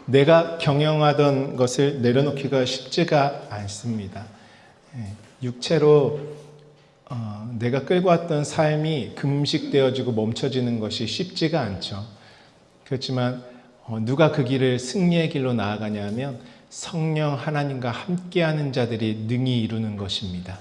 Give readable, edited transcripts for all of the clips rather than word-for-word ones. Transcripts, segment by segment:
내가 경영하던 것을 내려놓기가 쉽지가 않습니다. 육체로 내가 끌고 왔던 삶이 금식되어지고 멈춰지는 것이 쉽지가 않죠. 그렇지만 누가 그 길을 승리의 길로 나아가냐면 성령 하나님과 함께하는 자들이 능히 이루는 것입니다.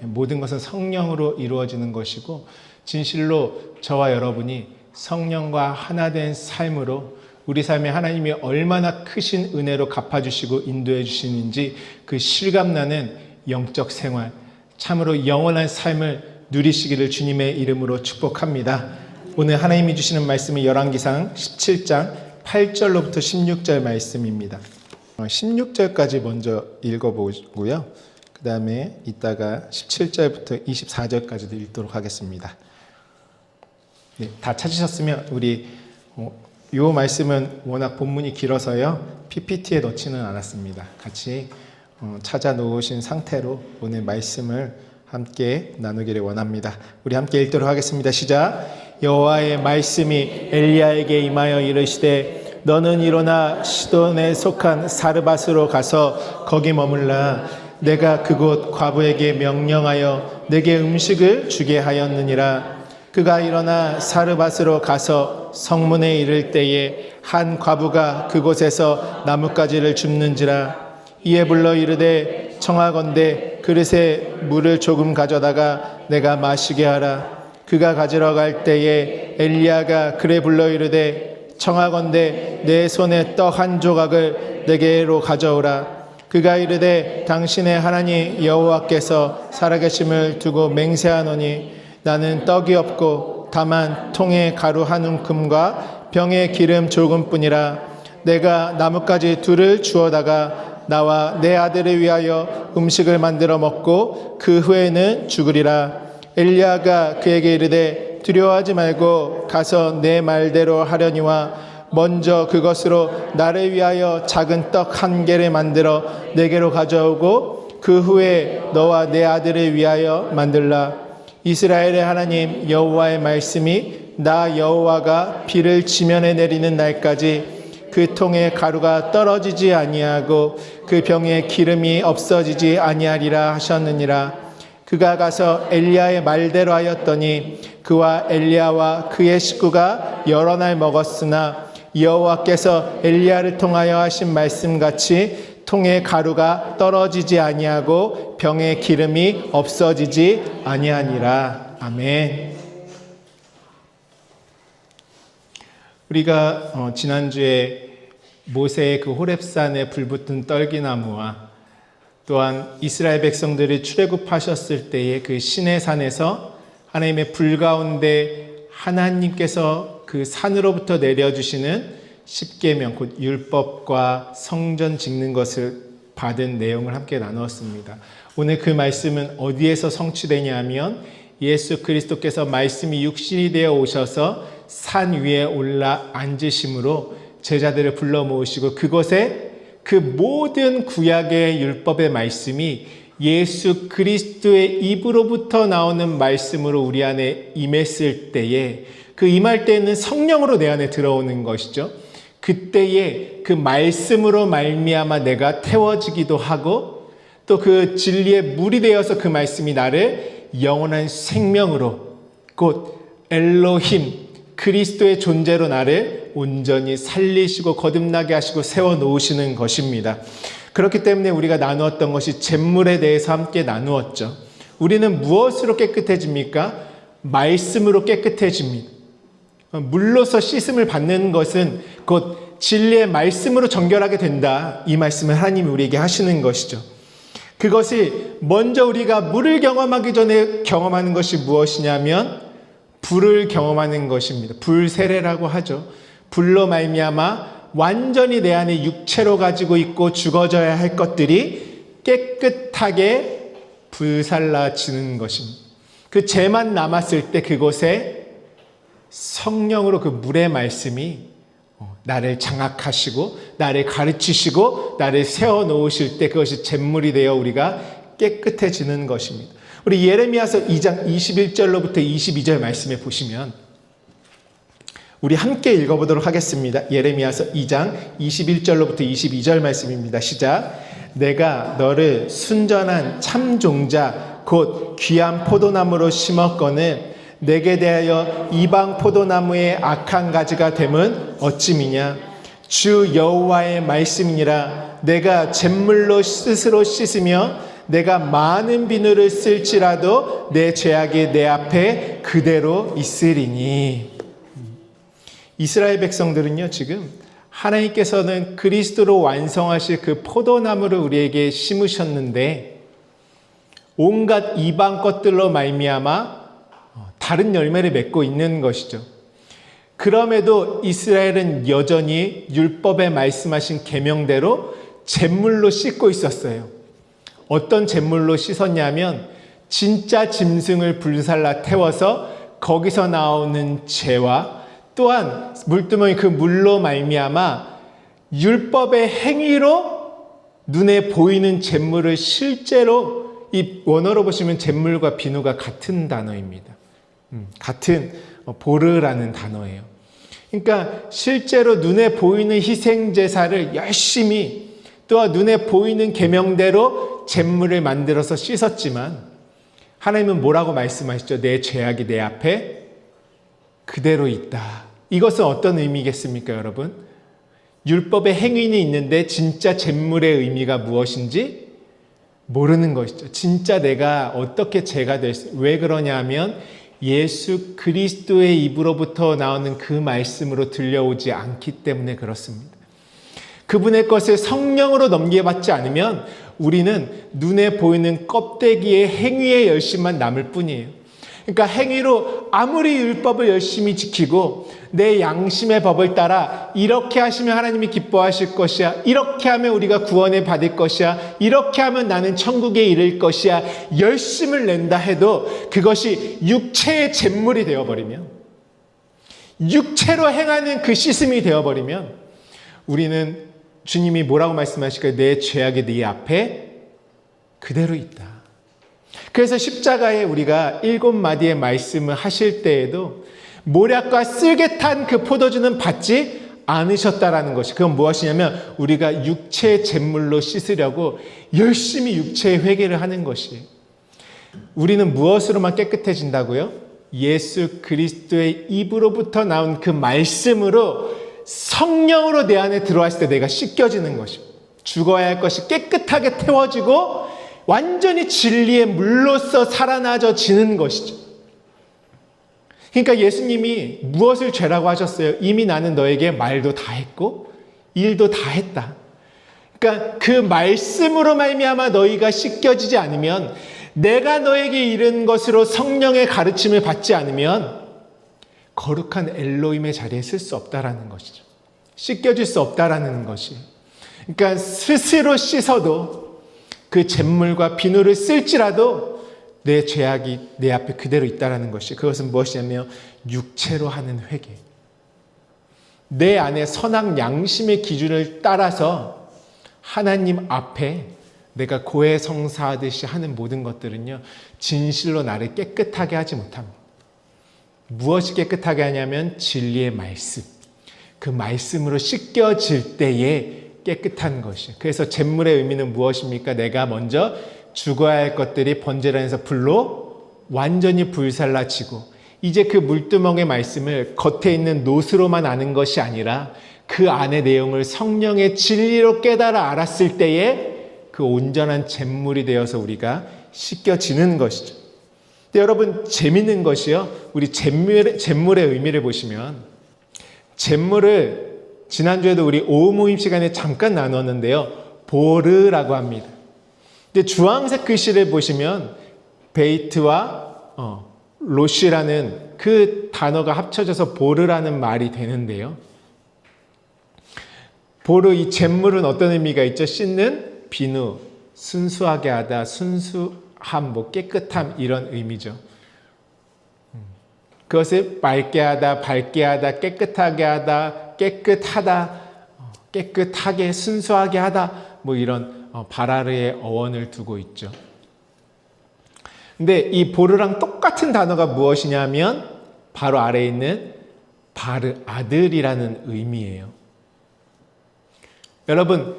모든 것은 성령으로 이루어지는 것이고, 진실로 저와 여러분이 성령과 하나 된 삶으로 우리 삶에 하나님이 얼마나 크신 은혜로 갚아주시고 인도해 주시는지 그 실감나는 영적 생활, 참으로 영원한 삶을 누리시기를 주님의 이름으로 축복합니다. 오늘 하나님이 주시는 말씀은 열왕기상 17장 8절로부터 16절 말씀입니다. 16절까지 먼저 읽어보고요. 그 다음에 이따가 17절부터 24절까지도 읽도록 하겠습니다. 네, 다 찾으셨으면 우리 이 말씀은 워낙 본문이 길어서요, PPT에 넣지는 않았습니다. 같이 찾아 놓으신 상태로 오늘 말씀을 함께 나누기를 원합니다. 우리 함께 읽도록 하겠습니다. 시작. 여호와의 말씀이 엘리야에게 임하여 이르시되 너는 일어나 시돈에 속한 사르밧으로 가서 거기 머물라. 내가 그곳 과부에게 명령하여 내게 음식을 주게 하였느니라. 그가 일어나 사르밧으로 가서 성문에 이를 때에 한 과부가 그곳에서 나뭇가지를 줍는지라. 이에 불러 이르되 청하건대 그릇에 물을 조금 가져다가 내가 마시게 하라. 그가 가지러 갈 때에 엘리야가 그래 불러 이르되 청하건대 내 손에 떡 한 조각을 내게로 가져오라. 그가 이르되 당신의 하나님 여호와께서 살아계심을 두고 맹세하노니 나는 떡이 없고 다만 통에 가루 한 움큼과 병에 기름 조금뿐이라. 내가 나뭇가지 둘을 주어다가 나와 내 아들을 위하여 음식을 만들어 먹고 그 후에는 죽으리라. 엘리야가 그에게 이르되 두려워하지 말고 가서 내 말대로 하려니와 먼저 그것으로 나를 위하여 작은 떡 한 개를 만들어 내게로 가져오고 그 후에 너와 내 아들을 위하여 만들라. 이스라엘의 하나님 여호와의 말씀이 나 여호와가 비를 지면에 내리는 날까지 그 통에 가루가 떨어지지 아니하고 그 병에 기름이 없어지지 아니하리라 하셨느니라. 그가 가서 엘리야의 말대로 하였더니 그와 엘리야와 그의 식구가 여러 날 먹었으나 여호와께서 엘리야를 통하여 하신 말씀같이 통에 가루가 떨어지지 아니하고 병에 기름이 없어지지 아니하니라. 아멘. 우리가 지난주에 모세의 그 호렙산에 불붙은 떨기나무와 또한 이스라엘 백성들이 출애굽하셨을 때의 그 시내산에서 하나님의 불 가운데 하나님께서 그 산으로부터 내려주시는 십계명, 곧 율법과 성전 짓는 것을 받은 내용을 함께 나누었습니다. 오늘 그 말씀은 어디에서 성취되냐 하면 예수 그리스도께서 말씀이 육신이 되어 오셔서 산 위에 올라 앉으심으로 제자들을 불러 모으시고 그곳에 그 모든 구약의 율법의 말씀이 예수 그리스도의 입으로부터 나오는 말씀으로 우리 안에 임했을 때에 그 임할 때에는 성령으로 내 안에 들어오는 것이죠. 그때에 그 말씀으로 말미암아 내가 태워지기도 하고 또 그 진리의 물이 되어서 그 말씀이 나를 영원한 생명으로 곧 엘로힘 그리스도의 존재로 나를 온전히 살리시고 거듭나게 하시고 세워놓으시는 것입니다. 그렇기 때문에 우리가 나누었던 것이 잿물에 대해서 함께 나누었죠. 우리는 무엇으로 깨끗해집니까? 말씀으로 깨끗해집니다. 물로서 씻음을 받는 것은 곧 진리의 말씀으로 정결하게 된다. 이 말씀을 하나님이 우리에게 하시는 것이죠. 그것이 먼저 우리가 물을 경험하기 전에 경험하는 것이 무엇이냐면 불을 경험하는 것입니다. 불세례라고 하죠. 불로 말미암아 완전히 내 안에 육체로 가지고 있고 죽어져야 할 것들이 깨끗하게 불살라지는 것입니다. 그 죄만 남았을 때 그곳에 성령으로 그 물의 말씀이 나를 장악하시고 나를 가르치시고 나를 세워놓으실 때 그것이 잿물이 되어 우리가 깨끗해지는 것입니다. 우리 예레미야서 2장 21절로부터 22절 말씀에 보시면 우리 함께 읽어보도록 하겠습니다. 예레미야서 2장 21절로부터 22절 말씀입니다. 시작. 내가 너를 순전한 참종자 곧 귀한 포도나무로 심었거늘 내게 대하여 이방 포도나무의 악한 가지가 됨은 어찌미냐. 주 여호와의 말씀이니라. 내가 잿물로 스스로 씻으며 내가 많은 비누를 쓸지라도 내 죄악이 내 앞에 그대로 있으리니. 이스라엘 백성들은요, 지금 하나님께서는 그리스도로 완성하실 그 포도나무를 우리에게 심으셨는데 온갖 이방 것들로 말미암아 다른 열매를 맺고 있는 것이죠. 그럼에도 이스라엘은 여전히 율법에 말씀하신 계명대로 잿물로 씻고 있었어요. 어떤 잿물로 씻었냐면 진짜 짐승을 불살라 태워서 거기서 나오는 재와 또한 물두멍이 그 물로 말미암아 율법의 행위로 눈에 보이는 잿물을 실제로, 이 원어로 보시면 잿물과 비누가 같은 단어입니다. 같은 보르라는 단어예요. 그러니까 실제로 눈에 보이는 희생제사를 열심히 또한 눈에 보이는 계명대로 잿물을 만들어서 씻었지만 하나님은 뭐라고 말씀하시죠? 내 죄악이 내 앞에 그대로 있다. 이것은 어떤 의미겠습니까, 여러분? 율법의 행위는 있는데 진짜 잿물의 의미가 무엇인지 모르는 것이죠. 진짜 내가 어떻게 죄가 될지. 왜 그러냐 하면 예수 그리스도의 입으로부터 나오는 그 말씀으로 들려오지 않기 때문에 그렇습니다. 그분의 것을 성령으로 넘겨받지 않으면 우리는 눈에 보이는 껍데기의 행위의 열심만 남을 뿐이에요. 그러니까 행위로 아무리 율법을 열심히 지키고 내 양심의 법을 따라 이렇게 하시면 하나님이 기뻐하실 것이야, 이렇게 하면 우리가 구원을 받을 것이야, 이렇게 하면 나는 천국에 이를 것이야 열심을 낸다 해도 그것이 육체의 잿물이 되어버리면, 육체로 행하는 그 씻음이 되어버리면 우리는 주님이 뭐라고 말씀하실까요? 내 죄악이 네 앞에 그대로 있다. 그래서 십자가에 우리가 7마디의 말씀을 하실 때에도 모략과 쓸개탄 그 포도주는 받지 않으셨다라는 것이, 그건 무엇이냐면 우리가 육체의 잿물로 씻으려고 열심히 육체의 회개를 하는 것이에요. 우리는 무엇으로만 깨끗해진다고요? 예수 그리스도의 입으로부터 나온 그 말씀으로 성령으로 내 안에 들어왔을 때 내가 씻겨지는 것입니다. 죽어야 할 것이 깨끗하게 태워지고 완전히 진리의 물로서 살아나져지는 것이죠. 그러니까 예수님이 무엇을 죄라고 하셨어요? 이미 나는 너에게 말도 다 했고 일도 다 했다. 그러니까 그 말씀으로 말미암아 너희가 씻겨지지 않으면, 내가 너에게 이른 것으로 성령의 가르침을 받지 않으면 거룩한 엘로힘의 자리에 쓸 수 없다라는 것이죠. 씻겨질 수 없다라는 것이. 그러니까 스스로 씻어도 그 잿물과 비누를 쓸지라도 내 죄악이 내 앞에 그대로 있다라는 것이, 그것은 무엇이냐면 육체로 하는 회개. 내 안에 선악 양심의 기준을 따라서 하나님 앞에 내가 고해성사하듯이 하는 모든 것들은요, 진실로 나를 깨끗하게 하지 못합니다. 무엇이 깨끗하게 하냐면 진리의 말씀. 그 말씀으로 씻겨질 때에 깨끗한 것이에요. 그래서 잿물의 의미는 무엇입니까? 내가 먼저 죽어야 할 것들이 번제단에서 불로 완전히 불살라지고, 이제 그 물두멍의 말씀을 겉에 있는 노스로만 아는 것이 아니라 그 안의 내용을 성령의 진리로 깨달아 알았을 때에 그 온전한 잿물이 되어서 우리가 씻겨지는 것이죠. 근데 여러분, 재밌는 것이요, 우리 잿물의 의미를 보시면, 잿물을 지난주에도 우리 오후 모임 시간에 잠깐 나눴는데요, 보르라고 합니다. 근데 주황색 글씨를 보시면 베이트와 로시라는 그 단어가 합쳐져서 보르라는 말이 되는데요, 보르, 이 잿물은 어떤 의미가 있죠? 씻는 비누, 순수하게 하다, 순수함, 깨끗함, 이런 의미죠. 그것을 맑게 하다, 밝게 하다, 깨끗하게 하다, 깨끗하다, 깨끗하게, 순수하게 하다, 이런 바라르의 어원을 두고 있죠. 근데 이 보르랑 똑같은 단어가 무엇이냐면 바로 아래에 있는 바르, 아들이라는 의미예요. 여러분,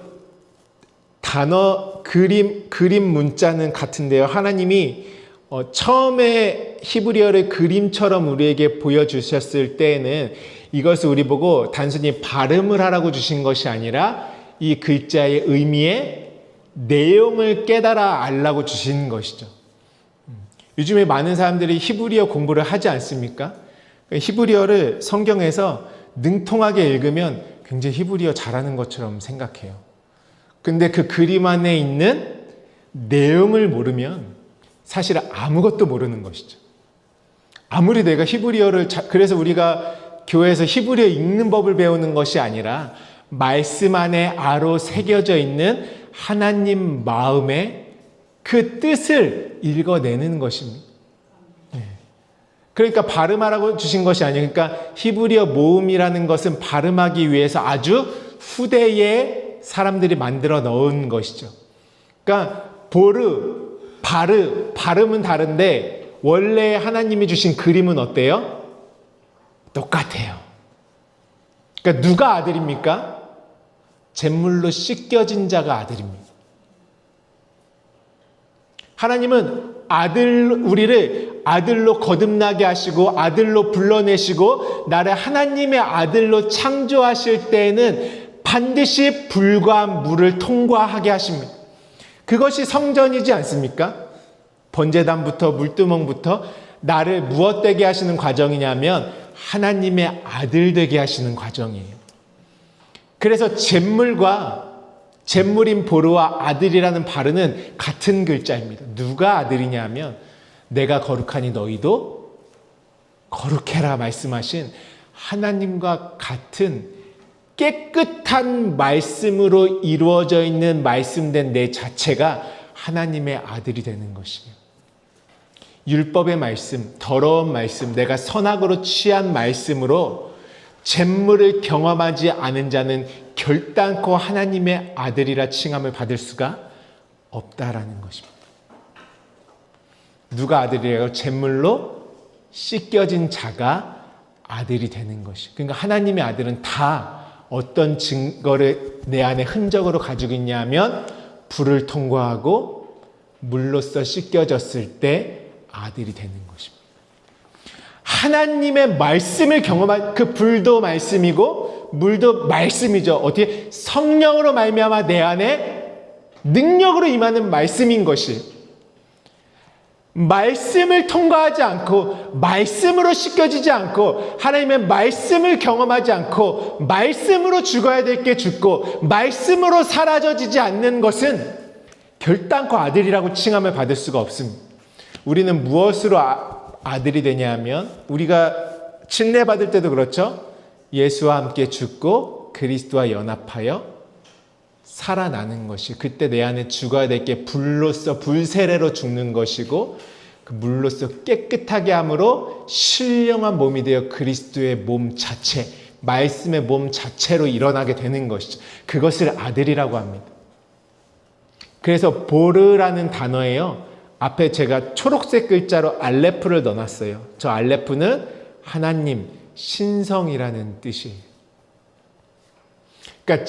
단어, 그림 문자는 같은데요. 하나님이 처음에 히브리어를 그림처럼 우리에게 보여주셨을 때에는 이것을 우리 보고 단순히 발음을 하라고 주신 것이 아니라 이 글자의 의미의 내용을 깨달아 알라고 주신 것이죠. 요즘에 많은 사람들이 히브리어 공부를 하지 않습니까? 히브리어를 성경에서 능통하게 읽으면 굉장히 히브리어 잘하는 것처럼 생각해요. 근데 그 그림 안에 있는 내용을 모르면 사실 아무것도 모르는 것이죠. 아무리 내가 히브리어를 그래서 우리가 교회에서 히브리어 읽는 법을 배우는 것이 아니라 말씀 안에 아로 새겨져 있는 하나님 마음의 그 뜻을 읽어내는 것입니다. 그러니까 발음하라고 주신 것이 아니에요. 그러니까 히브리어 모음이라는 것은 발음하기 위해서 아주 후대에 사람들이 만들어 넣은 것이죠. 그러니까 보르, 바르, 발음은 다른데 원래 하나님이 주신 그림은 어때요? 똑같아요. 그러니까 누가 아들입니까? 잿물로 씻겨진 자가 아들입니다. 하나님은 우리를 아들로 거듭나게 하시고 아들로 불러내시고 나를 하나님의 아들로 창조하실 때에는 반드시 불과 물을 통과하게 하십니다. 그것이 성전이지 않습니까? 번제단부터 물두멍부터 나를 무엇 되게 하시는 과정이냐면 하나님의 아들 되게 하시는 과정이에요. 그래서 잿물인 보르와 아들이라는 바르는 같은 글자입니다. 누가 아들이냐면 내가 거룩하니 너희도 거룩해라 말씀하신 하나님과 같은 깨끗한 말씀으로 이루어져 있는 말씀된 내 자체가 하나님의 아들이 되는 것이에요. 율법의 말씀, 더러운 말씀, 내가 선악으로 취한 말씀으로 잿물을 경험하지 않은 자는 결단코 하나님의 아들이라 칭함을 받을 수가 없다라는 것입니다. 누가 아들이에요? 잿물로 씻겨진 자가 아들이 되는 것이. 그러니까 하나님의 아들은 다 어떤 증거를 내 안에 흔적으로 가지고 있냐면 불을 통과하고 물로써 씻겨졌을 때 아들이 되는 것입니다. 하나님의 말씀을 경험한 그 불도 말씀이고 물도 말씀이죠. 어떻게 성령으로 말미암아 내 안에 능력으로 임하는 말씀인 것이 말씀을 통과하지 않고 말씀으로 씻겨지지 않고 하나님의 말씀을 경험하지 않고 말씀으로 죽어야 될 게 죽고 말씀으로 사라져지지 않는 것은 결단코 아들이라고 칭함을 받을 수가 없습니다. 우리는 무엇으로 아들이 되냐 하면 우리가 침례받을 때도 그렇죠. 예수와 함께 죽고 그리스도와 연합하여 살아나는 것이 그때 내 안에 죽어야 될 게 불로서 불세례로 죽는 것이고 그 물로서 깨끗하게 함으로 신령한 몸이 되어 그리스도의 몸 자체 말씀의 몸 자체로 일어나게 되는 것이죠. 그것을 아들이라고 합니다. 그래서 보르라는 단어예요. 앞에 제가 초록색 글자로 알레프를 넣어놨어요. 저 알레프는 하나님 신성이라는 뜻이에요. 그러니까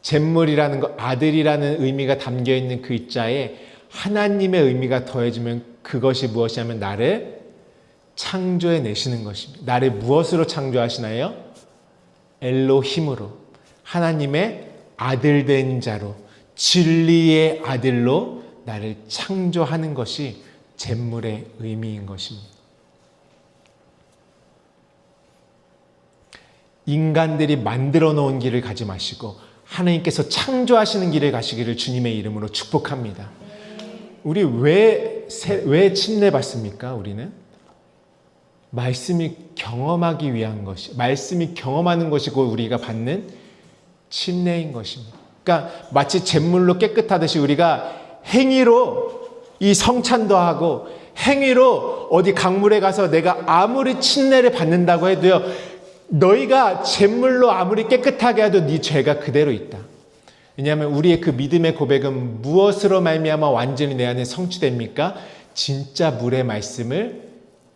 잿물이라는 것, 아들이라는 의미가 담겨있는 글자에 하나님의 의미가 더해지면 그것이 무엇이냐면 나를 창조해 내시는 것입니다. 나를 무엇으로 창조하시나요? 엘로힘으로 하나님의 아들 된 자로 진리의 아들로 나를 창조하는 것이 잿물의 의미인 것입니다. 인간들이 만들어 놓은 길을 가지 마시고 하나님께서 창조하시는 길을 가시기를 주님의 이름으로 축복합니다. 우리 왜 침례 받습니까? 우리는 말씀이 경험하기 위한 것이 말씀이 경험하는 것이고 우리가 받는 침례인 것입니다. 그러니까 마치 잿물로 깨끗하듯이 우리가 행위로 이 성찬도 하고 행위로 어디 강물에 가서 내가 아무리 침례를 받는다고 해도요. 너희가 잿물로 아무리 깨끗하게 해도 네 죄가 그대로 있다. 왜냐하면 우리의 그 믿음의 고백은 무엇으로 말미암아 완전히 내 안에 성취됩니까? 진짜 물의 말씀을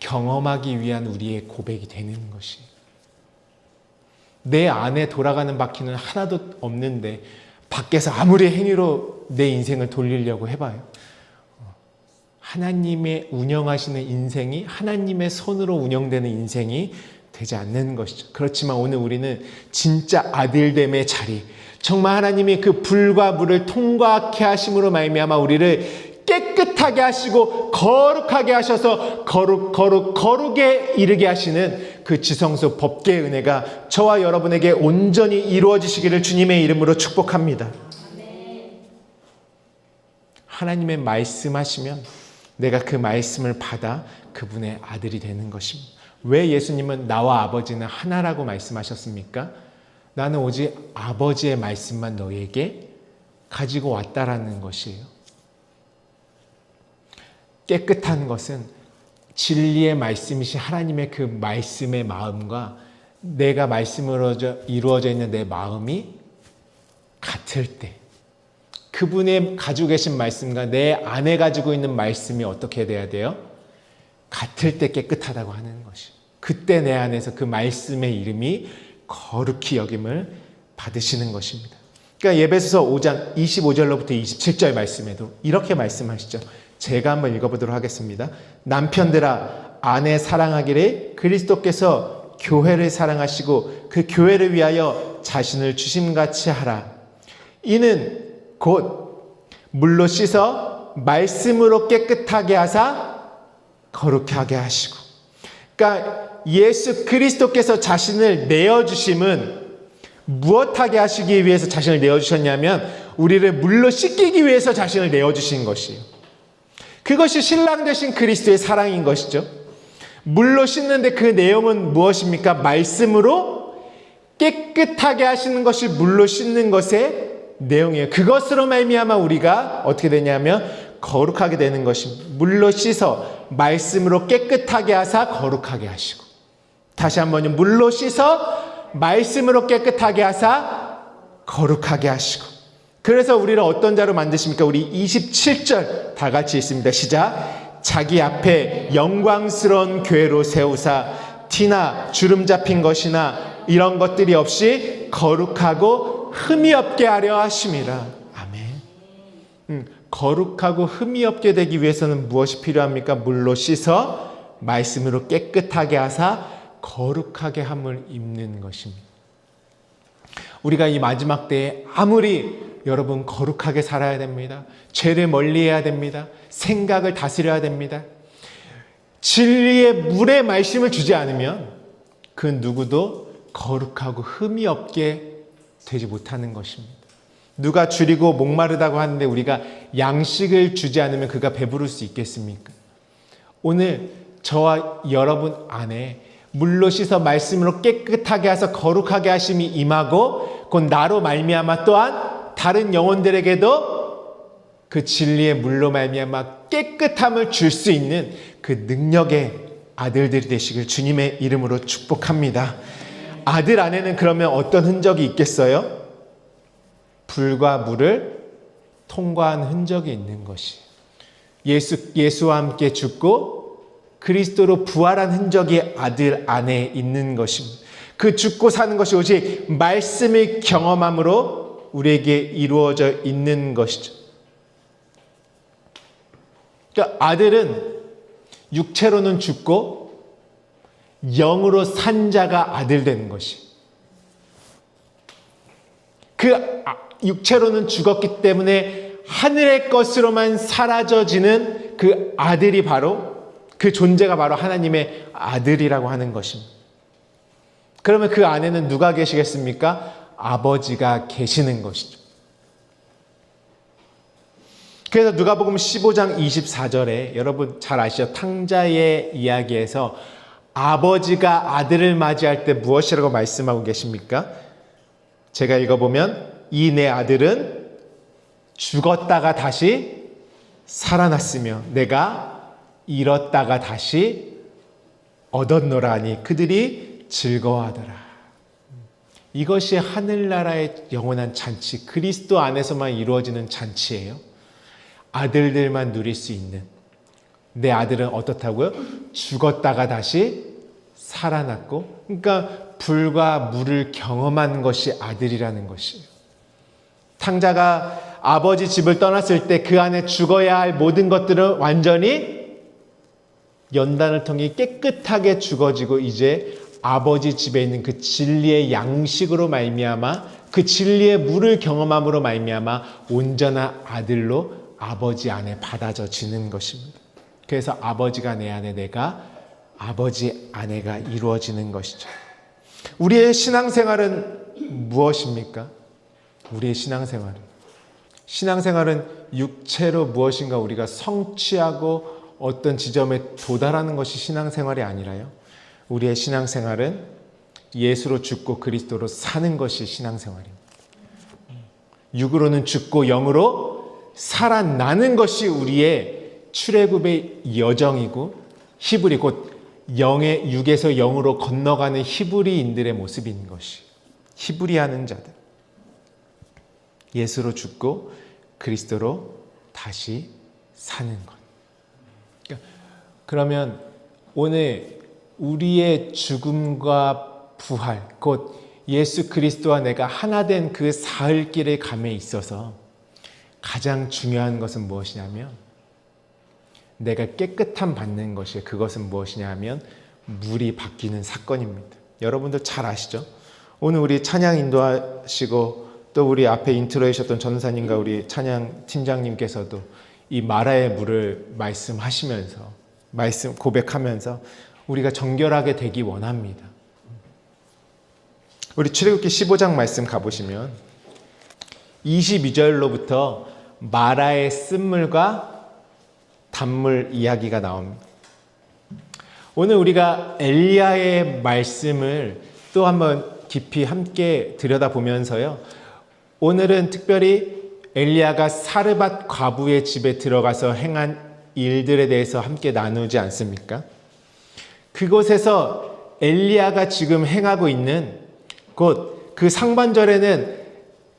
경험하기 위한 우리의 고백이 되는 것이. 내 안에 돌아가는 바퀴는 하나도 없는데 밖에서 아무리 행위로 내 인생을 돌리려고 해봐요. 하나님의 운영하시는 인생이, 하나님의 손으로 운영되는 인생이 되지 않는 것이죠. 그렇지만 오늘 우리는 진짜 아들됨의 자리, 정말 하나님이 그 불과 물을 통과케 하심으로 말미암아 우리를 깨끗하게 하시고 거룩하게 하셔서 거룩에 이르게 하시는 그 지성소 법계의 은혜가 저와 여러분에게 온전히 이루어지시기를 주님의 이름으로 축복합니다. 하나님의 말씀하시면 내가 그 말씀을 받아 그분의 아들이 되는 것입니다. 왜 예수님은 나와 아버지는 하나라고 말씀하셨습니까? 나는 오직 아버지의 말씀만 너희에게 가지고 왔다라는 것이에요. 깨끗한 것은 진리의 말씀이신 하나님의 그 말씀의 마음과 내가 말씀으로 이루어져 있는 내 마음이 같을 때, 그분의 가지고 계신 말씀과 내 안에 가지고 있는 말씀이 어떻게 돼야 돼요? 같을 때 깨끗하다고 하는 것이. 그때 내 안에서 그 말씀의 이름이 거룩히 여김을 받으시는 것입니다. 그러니까 예배소서 5장 25절로부터 27절 말씀에도 이렇게 말씀하시죠. 제가 한번 읽어보도록 하겠습니다. 남편들아, 아내 사랑하기를 그리스도께서 교회를 사랑하시고 그 교회를 위하여 자신을 주심같이 하라. 이는 곧 물로 씻어 말씀으로 깨끗하게 하사 거룩하게 하시고. 그러니까 예수 그리스도께서 자신을 내어주심은 무엇하게 하시기 위해서 자신을 내어주셨냐면 우리를 물로 씻기기 위해서 자신을 내어주신 것이에요. 그것이 신랑 되신 그리스도의 사랑인 것이죠. 물로 씻는데 그 내용은 무엇입니까? 말씀으로 깨끗하게 하시는 것이 물로 씻는 것의 내용이에요. 그것으로 말미암아 우리가 어떻게 되냐면 거룩하게 되는 것입니다. 물로 씻어 말씀으로 깨끗하게 하사 거룩하게 하시고. 다시 한번요. 물로 씻어 말씀으로 깨끗하게 하사 거룩하게 하시고. 그래서 우리를 어떤 자로 만드십니까? 우리 27절 다 같이 있습니다. 시작. 자기 앞에 영광스러운 교회로 세우사 티나 주름 잡힌 것이나 이런 것들이 없이 거룩하고 흠이 없게 하려 하심이라. 아멘. 거룩하고 흠이 없게 되기 위해서는 무엇이 필요합니까? 물로 씻어 말씀으로 깨끗하게 하사 거룩하게 함을 입는 것입니다. 우리가 이 마지막 때에 아무리 여러분 거룩하게 살아야 됩니다. 죄를 멀리해야 됩니다. 생각을 다스려야 됩니다. 진리의 물의 말씀을 주지 않으면 그 누구도 거룩하고 흠이 없게 되지 못하는 것입니다. 누가 줄이고 목마르다고 하는데 우리가 양식을 주지 않으면 그가 배부를 수 있겠습니까? 오늘 저와 여러분 안에 물로 씻어 말씀으로 깨끗하게 하셔서 거룩하게 하심이 임하고 곧 나로 말미암아 또한 다른 영혼들에게도 그 진리의 물로 말미암아 깨끗함을 줄 수 있는 그 능력의 아들들이 되시길 주님의 이름으로 축복합니다. 아들 안에는 그러면 어떤 흔적이 있겠어요? 불과 물을 통과한 흔적이 있는 것이. 예수와 함께 죽고 그리스도로 부활한 흔적이 아들 안에 있는 것입니다. 그 죽고 사는 것이 오직 말씀을 경험함으로 우리에게 이루어져 있는 것이죠. 그러니까 아들은 육체로는 죽고 영으로 산 자가 아들 되는 것이. 그 육체로는 죽었기 때문에 하늘의 것으로만 사라져지는 그 아들이 바로, 그 존재가 바로 하나님의 아들이라고 하는 것입니다. 그러면 그 안에는 누가 계시겠습니까? 아버지가 계시는 것이죠. 그래서 누가복음 15장 24절에 여러분 잘 아시죠? 탕자의 이야기에서 아버지가 아들을 맞이할 때 무엇이라고 말씀하고 계십니까? 제가 읽어보면 이 내 아들은 죽었다가 다시 살아났으며 내가 잃었다가 다시 얻었노라 하니 그들이 즐거워하더라. 이것이 하늘나라의 영원한 잔치, 그리스도 안에서만 이루어지는 잔치예요. 아들들만 누릴 수 있는, 내 아들은 어떻다고요? 죽었다가 다시 살아났고, 그러니까 불과 물을 경험한 것이 아들이라는 것이에요. 탕자가 아버지 집을 떠났을 때 그 안에 죽어야 할 모든 것들은 완전히 연단을 통해 깨끗하게 죽어지고 이제 아버지 집에 있는 그 진리의 양식으로 말미암아, 그 진리의 물을 경험함으로 말미암아 온전한 아들로 아버지 안에 받아져지는 것입니다. 그래서 아버지가 내 안에, 내가 아버지 안에가 이루어지는 것이죠. 우리의 신앙생활은 무엇입니까? 우리의 신앙생활은 육체로 무엇인가 우리가 성취하고 어떤 지점에 도달하는 것이 신앙생활이 아니라요, 우리의 신앙생활은 예수로 죽고 그리스도로 사는 것이 신앙생활입니다. 육으로는 죽고 영으로 살아나는 것이 우리의 출애굽의 여정이고, 히브리 곧 영의 육에서 영으로 건너가는 히브리인들의 모습인 것이, 히브리하는 자들, 예수로 죽고 그리스도로 다시 사는 것. 그러면 오늘 우리의 죽음과 부활, 곧 예수 그리스도와 내가 하나 된 그 사흘길의 감에 있어서 가장 중요한 것은 무엇이냐면, 내가 깨끗함 받는 것이에요. 그것은 무엇이냐 하면 물이 바뀌는 사건입니다. 여러분들 잘 아시죠? 오늘 우리 찬양 인도하시고 또 우리 앞에 인트로 해주셨던 전사님과 우리 찬양 팀장님께서도 이 마라의 물을 말씀하시면서, 말씀 고백하면서 우리가 정결하게 되기 원합니다. 우리 출애굽기 15장 말씀 가보시면 22절로부터 마라의 쓴물과 단물 이야기가 나옵니다. 오늘 우리가 엘리야의 말씀을 또 한번 깊이 함께 들여다보면서요, 오늘은 특별히 엘리야가 사르밧 과부의 집에 들어가서 행한 일들에 대해서 함께 나누지 않습니까? 그곳에서 엘리야가 지금 행하고 있는 곧 그 상반절에는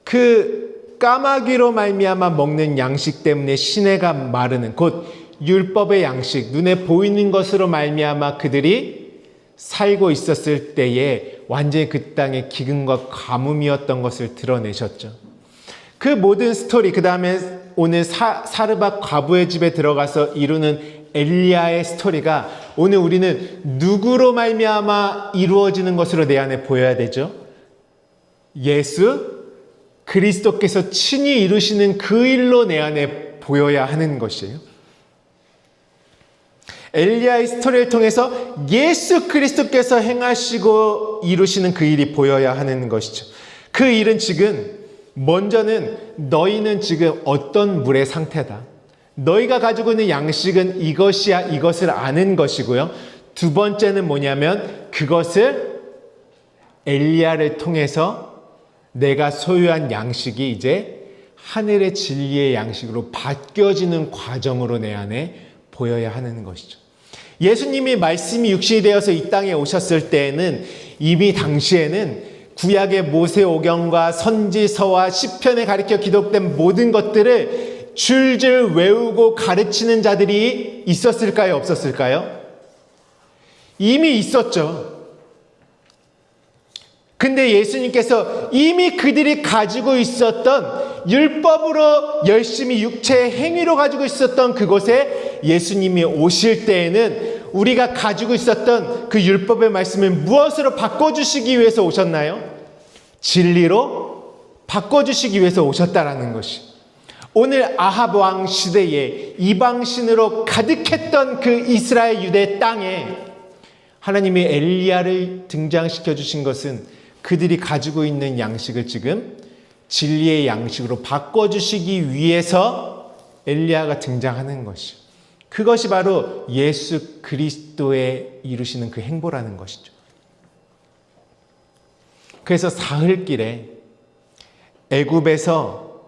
그 까마귀로 말미암아 먹는 양식 때문에 시내가 마르는, 곧 율법의 양식, 눈에 보이는 것으로 말미암아 그들이 살고 있었을 때에 완전히 그 땅의 기근과 가뭄이었던 것을 드러내셨죠. 그 모든 스토리, 그 다음에 오늘 사르밧 과부의 집에 들어가서 이루는 엘리야의 스토리가 오늘 우리는 누구로 말미암아 이루어지는 것으로 내 안에 보여야 되죠? 예수 그리스도께서 친히 이루시는 그 일로 내 안에 보여야 하는 것이에요. 엘리야의 스토리를 통해서 예수 그리스도께서 행하시고 이루시는 그 일이 보여야 하는 것이죠. 그 일은 지금 먼저는 너희는 지금 어떤 물의 상태다, 너희가 가지고 있는 양식은 이것이야, 이것을 아는 것이고요. 두 번째는 뭐냐면 그것을 엘리야를 통해서 내가 소유한 양식이 이제 하늘의 진리의 양식으로 바뀌어지는 과정으로 내 안에 보여야 하는 것이죠. 예수님이 말씀이 육신이 되어서 이 땅에 오셨을 때에는 이미 당시에는 구약의 모세오경과 선지서와 시편에 가리켜 기록된 모든 것들을 줄줄 외우고 가르치는 자들이 있었을까요? 없었을까요? 이미 있었죠. 근데 예수님께서 이미 그들이 가지고 있었던 율법으로 열심히 육체의 행위로 가지고 있었던 그곳에 예수님이 오실 때에는 우리가 가지고 있었던 그 율법의 말씀을 무엇으로 바꿔주시기 위해서 오셨나요? 진리로 바꿔주시기 위해서 오셨다라는 것이, 오늘 아합 왕 시대에 이방신으로 가득했던 그 이스라엘 유대 땅에 하나님이 엘리야를 등장시켜 주신 것은 그들이 가지고 있는 양식을 지금 진리의 양식으로 바꿔주시기 위해서 엘리야가 등장하는 것이, 그것이 바로 예수 그리스도의 이루시는 그 행보라는 것이죠. 그래서 사흘길에 애굽에서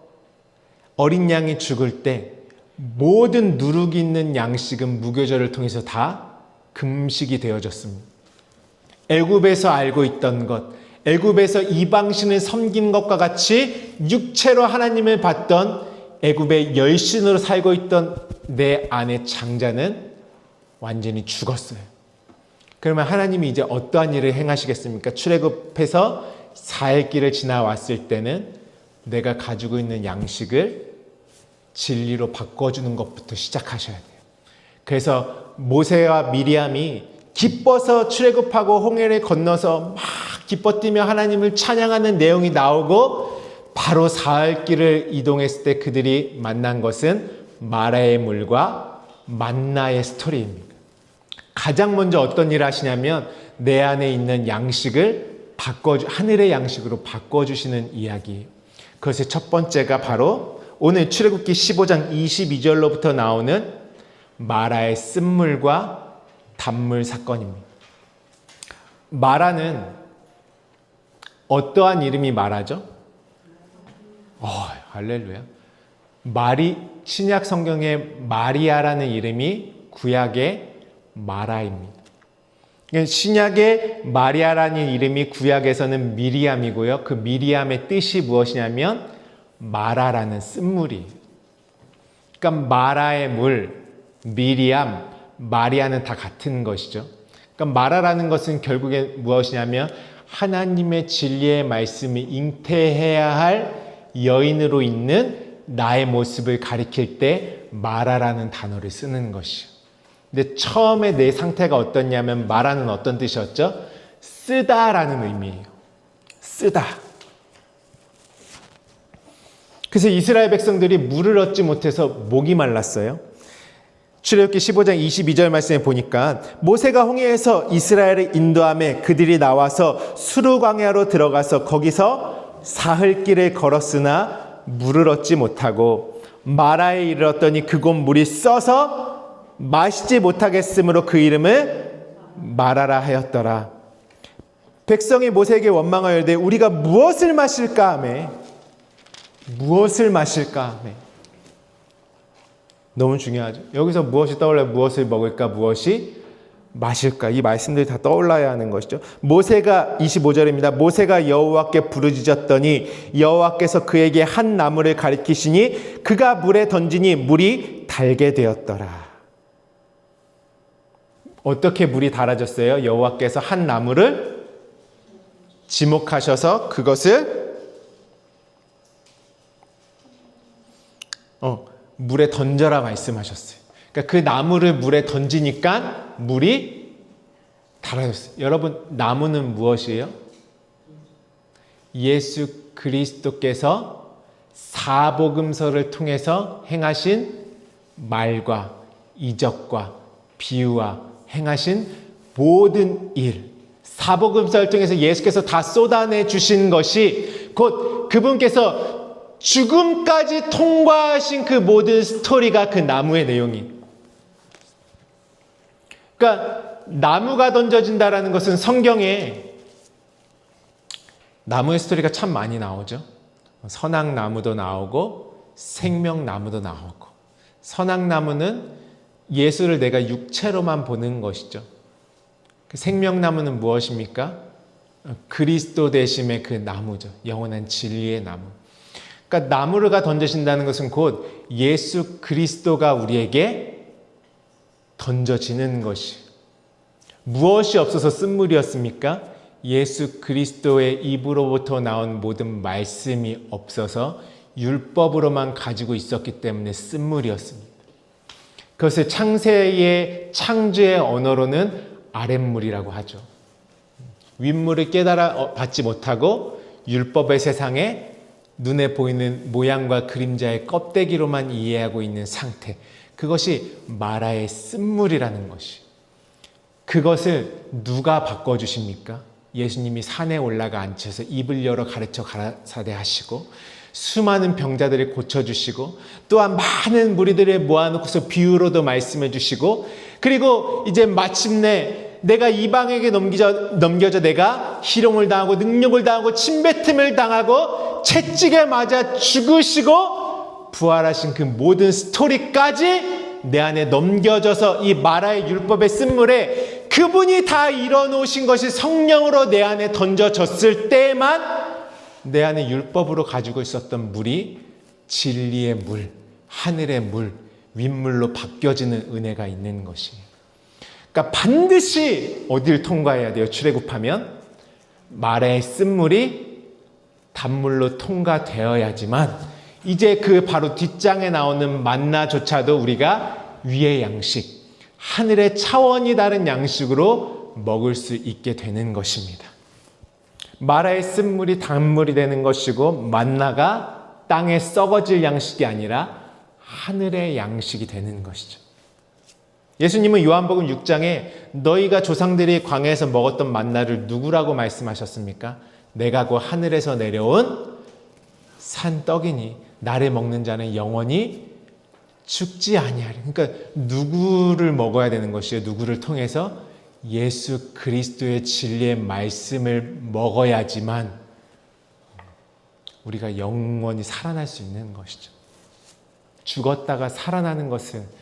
어린 양이 죽을 때 모든 누룩이 있는 양식은 무교절을 통해서 다 금식이 되어졌습니다. 애굽에서 알고 있던 것, 애굽에서 이방신을 섬긴 것과 같이 육체로 하나님을 봤던 애굽의 열신으로 살고 있던 내 안의 장자는 완전히 죽었어요. 그러면 하나님이 이제 어떠한 일을 행하시겠습니까? 출애굽해서 4일 길을 지나왔을 때는 내가 가지고 있는 양식을 진리로 바꿔주는 것부터 시작하셔야 돼요. 그래서 모세와 미리암이 기뻐서 출애굽하고 홍해를 건너서 막 기뻐 뛰며 하나님을 찬양하는 내용이 나오고, 바로 사흘 길을 이동했을 때 그들이 만난 것은 마라의 물과 만나의 스토리입니다. 가장 먼저 어떤 일을 하시냐면 내 안에 있는 양식을 하늘의 양식으로 바꿔주시는 이야기예요. 그것의 첫 번째가 바로 오늘 출애굽기 15장 22절로부터 나오는 마라의 쓴물과 단물 사건입니다. 마라는 어떠한 이름이 마라죠? 할렐루야. 신약 성경에 마리아라는 이름이 구약의 마라입니다. 신약의 마리아라는 이름이 구약에서는 미리암이고요. 그 미리암의 뜻이 무엇이냐면 마라라는 쓴물이에요. 그러니까 마라의 물, 미리암, 마리아는 다 같은 것이죠. 그러니까 마라라는 것은 결국에 무엇이냐면 하나님의 진리의 말씀이 잉태해야 할 여인으로 있는 나의 모습을 가리킬 때 마라라는 단어를 쓰는 것이요. 근데 처음에 내 상태가 어떻냐면 마라는 어떤 뜻이었죠? 쓰다라는 의미예요. 쓰다. 그래서 이스라엘 백성들이 물을 얻지 못해서 목이 말랐어요. 출애굽기 15장 22절 말씀에 보니까 모세가 홍해에서 이스라엘을 인도하며 그들이 나와서 수르 광야로 들어가서 거기서 사흘 길을 걸었으나 물을 얻지 못하고 마라에 이르렀더니 그곳 물이 써서 마시지 못하겠으므로 그 이름을 마라라 하였더라. 백성이 모세에게 원망하여 이르되 우리가 무엇을 마실까 하매, 무엇을 마실까 하매. 너무 중요하죠. 여기서 무엇이 떠올라요? 무엇을 먹을까? 무엇이 마실까? 이 말씀들이 다 떠올라야 하는 것이죠. 모세가 25절입니다. 모세가 여호와께 부르짖었더니 여호와께서 그에게 한 나무를 가리키시니 그가 물에 던지니 물이 달게 되었더라. 어떻게 물이 달아졌어요? 여호와께서 한 나무를 지목하셔서 그것을 물에 던져라 말씀하셨어요. 그러니까 그 나무를 물에 던지니까 물이 달아졌어요. 여러분, 나무는 무엇이에요? 예수 그리스도께서 사복음서를 통해서 행하신 말과 이적과 비유와 행하신 모든 일, 사복음서를 통해서 예수께서 다 쏟아내 주신 것이 곧 그분께서 죽음까지 통과하신 그 모든 스토리가 그 나무의 내용이에요. 그러니까 나무가 던져진다라는 것은 성경에 나무의 스토리가 참 많이 나오죠. 선악나무도 나오고 생명나무도 나오고. 선악나무는 예수를 내가 육체로만 보는 것이죠. 그 생명나무는 무엇입니까? 그리스도 되심의 그 나무죠. 영원한 진리의 나무. 그러니까 나무가 던져진다는 것은 곧 예수 그리스도가 우리에게 던져지는 것이. 무엇이 없어서 쓴물이었습니까? 예수 그리스도의 입으로부터 나온 모든 말씀이 없어서 율법으로만 가지고 있었기 때문에 쓴물이었습니다. 그것을 창세의 창조의 언어로는 아랫물이라고 하죠. 윗물을 깨달아 받지 못하고 율법의 세상에 눈에 보이는 모양과 그림자의 껍데기로만 이해하고 있는 상태. 그것이 마라의 쓴물이라는 것이. 그것을 누가 바꿔주십니까? 예수님이 산에 올라가 앉혀서 입을 열어 가르쳐 가라사대 하시고 수많은 병자들을 고쳐주시고 또한 많은 무리들을 모아놓고서 비유로도 말씀해 주시고 그리고 이제 마침내 내가 이방에게 넘겨져 내가 희롱을 당하고 능욕을 당하고 침뱉음을 당하고 채찍에 맞아 죽으시고 부활하신 그 모든 스토리까지 내 안에 넘겨져서 이 마라의 율법의 쓴물에 그분이 다 이뤄놓으신 것이 성령으로 내 안에 던져졌을 때만 내 안에 율법으로 가지고 있었던 물이 진리의 물, 하늘의 물, 윗물로 바뀌어지는 은혜가 있는 것이에요. 그러니까 반드시 어디를 통과해야 돼요? 출애굽하면 말의 쓴물이 단물로 통과되어야지만 이제 그 바로 뒷장에 나오는 만나조차도 우리가 위의 양식, 하늘의 차원이 다른 양식으로 먹을 수 있게 되는 것입니다. 마라의 쓴물이 단물이 되는 것이고 만나가 땅에 썩어질 양식이 아니라 하늘의 양식이 되는 것이죠. 예수님은 요한복음 6장에 너희가 조상들이 광야에서 먹었던 만나를 누구라고 말씀하셨습니까? 내가 그 하늘에서 내려온 산떡이니 나를 먹는 자는 영원히 죽지 아니하리. 그러니까 누구를 먹어야 되는 것이에요? 누구를 통해서? 예수 그리스도의 진리의 말씀을 먹어야지만 우리가 영원히 살아날 수 있는 것이죠. 죽었다가 살아나는 것은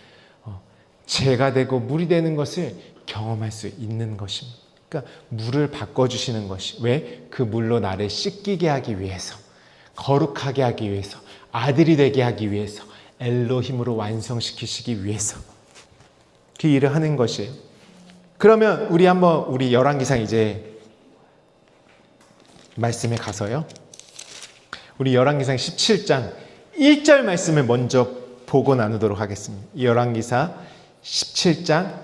재가 되고 물이 되는 것을 경험할 수 있는 것입니다. 그러니까 물을 바꿔주시는 것이 왜? 그 물로 나를 씻기게 하기 위해서, 거룩하게 하기 위해서, 아들이 되게 하기 위해서, 엘로힘으로 완성시키시기 위해서 그 일을 하는 것이에요. 그러면 우리 한번 우리 열왕기상 이제 말씀에 가서요. 우리 열왕기상 17장 1절 말씀을 먼저 보고 나누도록 하겠습니다. 열왕기사 17장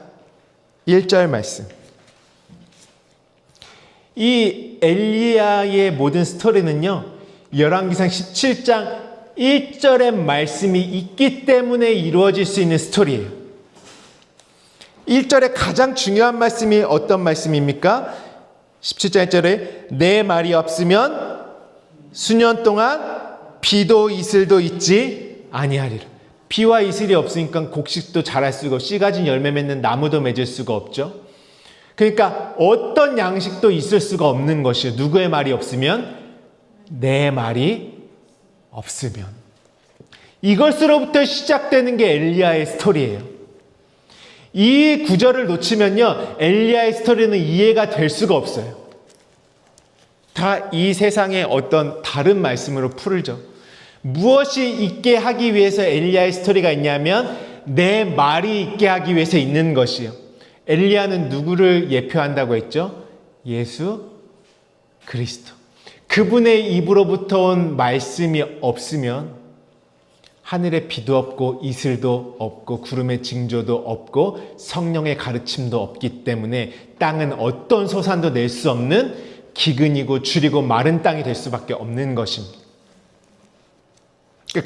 1절 말씀. 이 엘리야의 모든 스토리는요, 열왕기상 17장 1절의 말씀이 있기 때문에 이루어질 수 있는 스토리예요. 1절에 가장 중요한 말씀이 어떤 말씀입니까? 17장 1절에 내 말이 없으면 수년 동안 비도 이슬도 있지 아니하리라. 비와 이슬이 없으니까 곡식도 자랄 수가 없고 씨 가진 열매 맺는 나무도 맺을 수가 없죠. 그러니까 어떤 양식도 있을 수가 없는 것이에요. 누구의 말이 없으면? 내 말이 없으면. 이것으로부터 시작되는 게 엘리야의 스토리예요. 이 구절을 놓치면요, 엘리야의 스토리는 이해가 될 수가 없어요. 다 이 세상의 어떤 다른 말씀으로 풀죠. 무엇이 있게 하기 위해서 엘리야의 스토리가 있냐면 내 말이 있게 하기 위해서 있는 것이에요. 엘리야는 누구를 예표한다고 했죠? 예수 그리스도. 그분의 입으로부터 온 말씀이 없으면 하늘에 비도 없고 이슬도 없고 구름의 징조도 없고 성령의 가르침도 없기 때문에 땅은 어떤 소산도 낼 수 없는 기근이고 줄이고 마른 땅이 될 수밖에 없는 것입니다.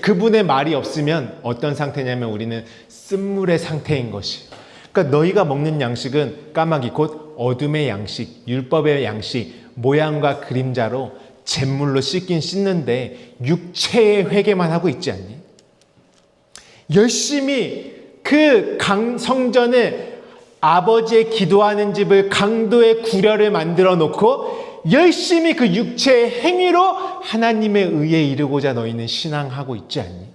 그분의 말이 없으면 어떤 상태냐면 우리는 쓴물의 상태인 것이에요. 그러니까 너희가 먹는 양식은 까마귀 곧 어둠의 양식, 율법의 양식, 모양과 그림자로 잿물로 씻긴 씻는데 육체의 회개만 하고 있지 않니? 열심히 그 성전을 아버지의 기도하는 집을 강도의 구려를 만들어 놓고 열심히 그 육체의 행위로 하나님의 의에 이르고자 너희는 신앙하고 있지 않니?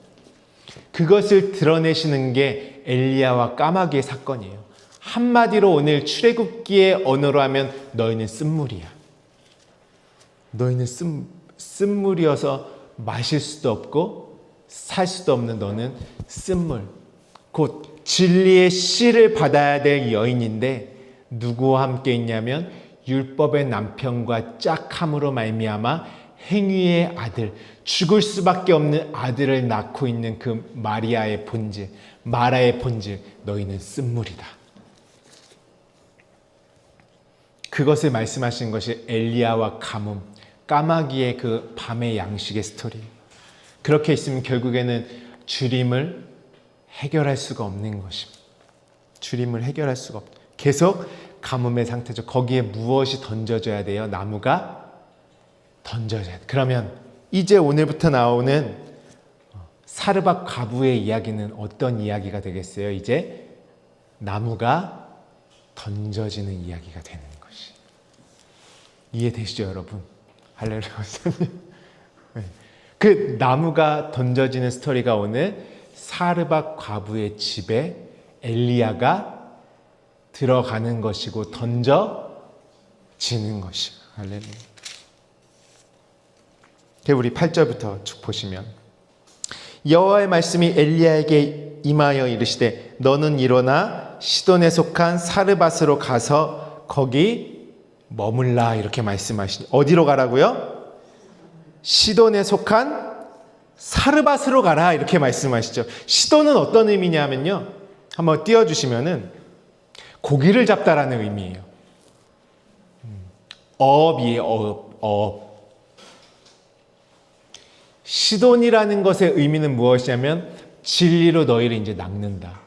그것을 드러내시는 게 엘리야와 까마귀의 사건이에요. 한마디로 오늘 출애굽기의 언어로 하면 너희는 쓴물이야. 너희는 쓴물이어서 마실 수도 없고 살 수도 없는 너는 쓴물, 곧 진리의 씨를 받아야 될 여인인데 누구와 함께 있냐면 율법의 남편과 짝함으로 말미암아 행위의 아들, 죽을 수밖에 없는 아들을 낳고 있는 그 마리아의 본질, 마라의 본질, 너희는 쓴물이다. 그것을 말씀하신 것이 엘리야와 가뭄, 까마귀의 그 밤의 양식의 스토리. 그렇게 있으면 결국에는 주림을 해결할 수가 없는 것입니다. 주림을 해결할 수가 없다. 계속 가뭄의 상태죠. 거기에 무엇이 던져져야 돼요? 나무가 던져져야 돼요. 그러면 이제 오늘부터 나오는 사르밧 과부의 이야기는 어떤 이야기가 되겠어요? 이제 나무가 던져지는 이야기가 되는 것이. 이해되시죠, 여러분? 할렐루야. 네. 그 나무가 던져지는 스토리가 오늘 사르밧 과부의 집에 엘리야가 들어가는 것이고 던져지는 것이고. 할렐루야. 우리 8절부터 쭉 보시면 여호와의 말씀이 엘리야에게 임하여 이르시되 너는 일어나 시돈에 속한 사르밧으로 가서 거기 머물라 이렇게 말씀하시니 어디로 가라고요? 시돈에 속한 사르밧으로 가라 이렇게 말씀하시죠. 시돈은 어떤 의미냐면요. 한번 띄워주시면은 고기를 잡다라는 의미예요. 어업이에요. 어업. 시돈이라는 것의 의미는 무엇이냐면 진리로 너희를 이제 낚는다.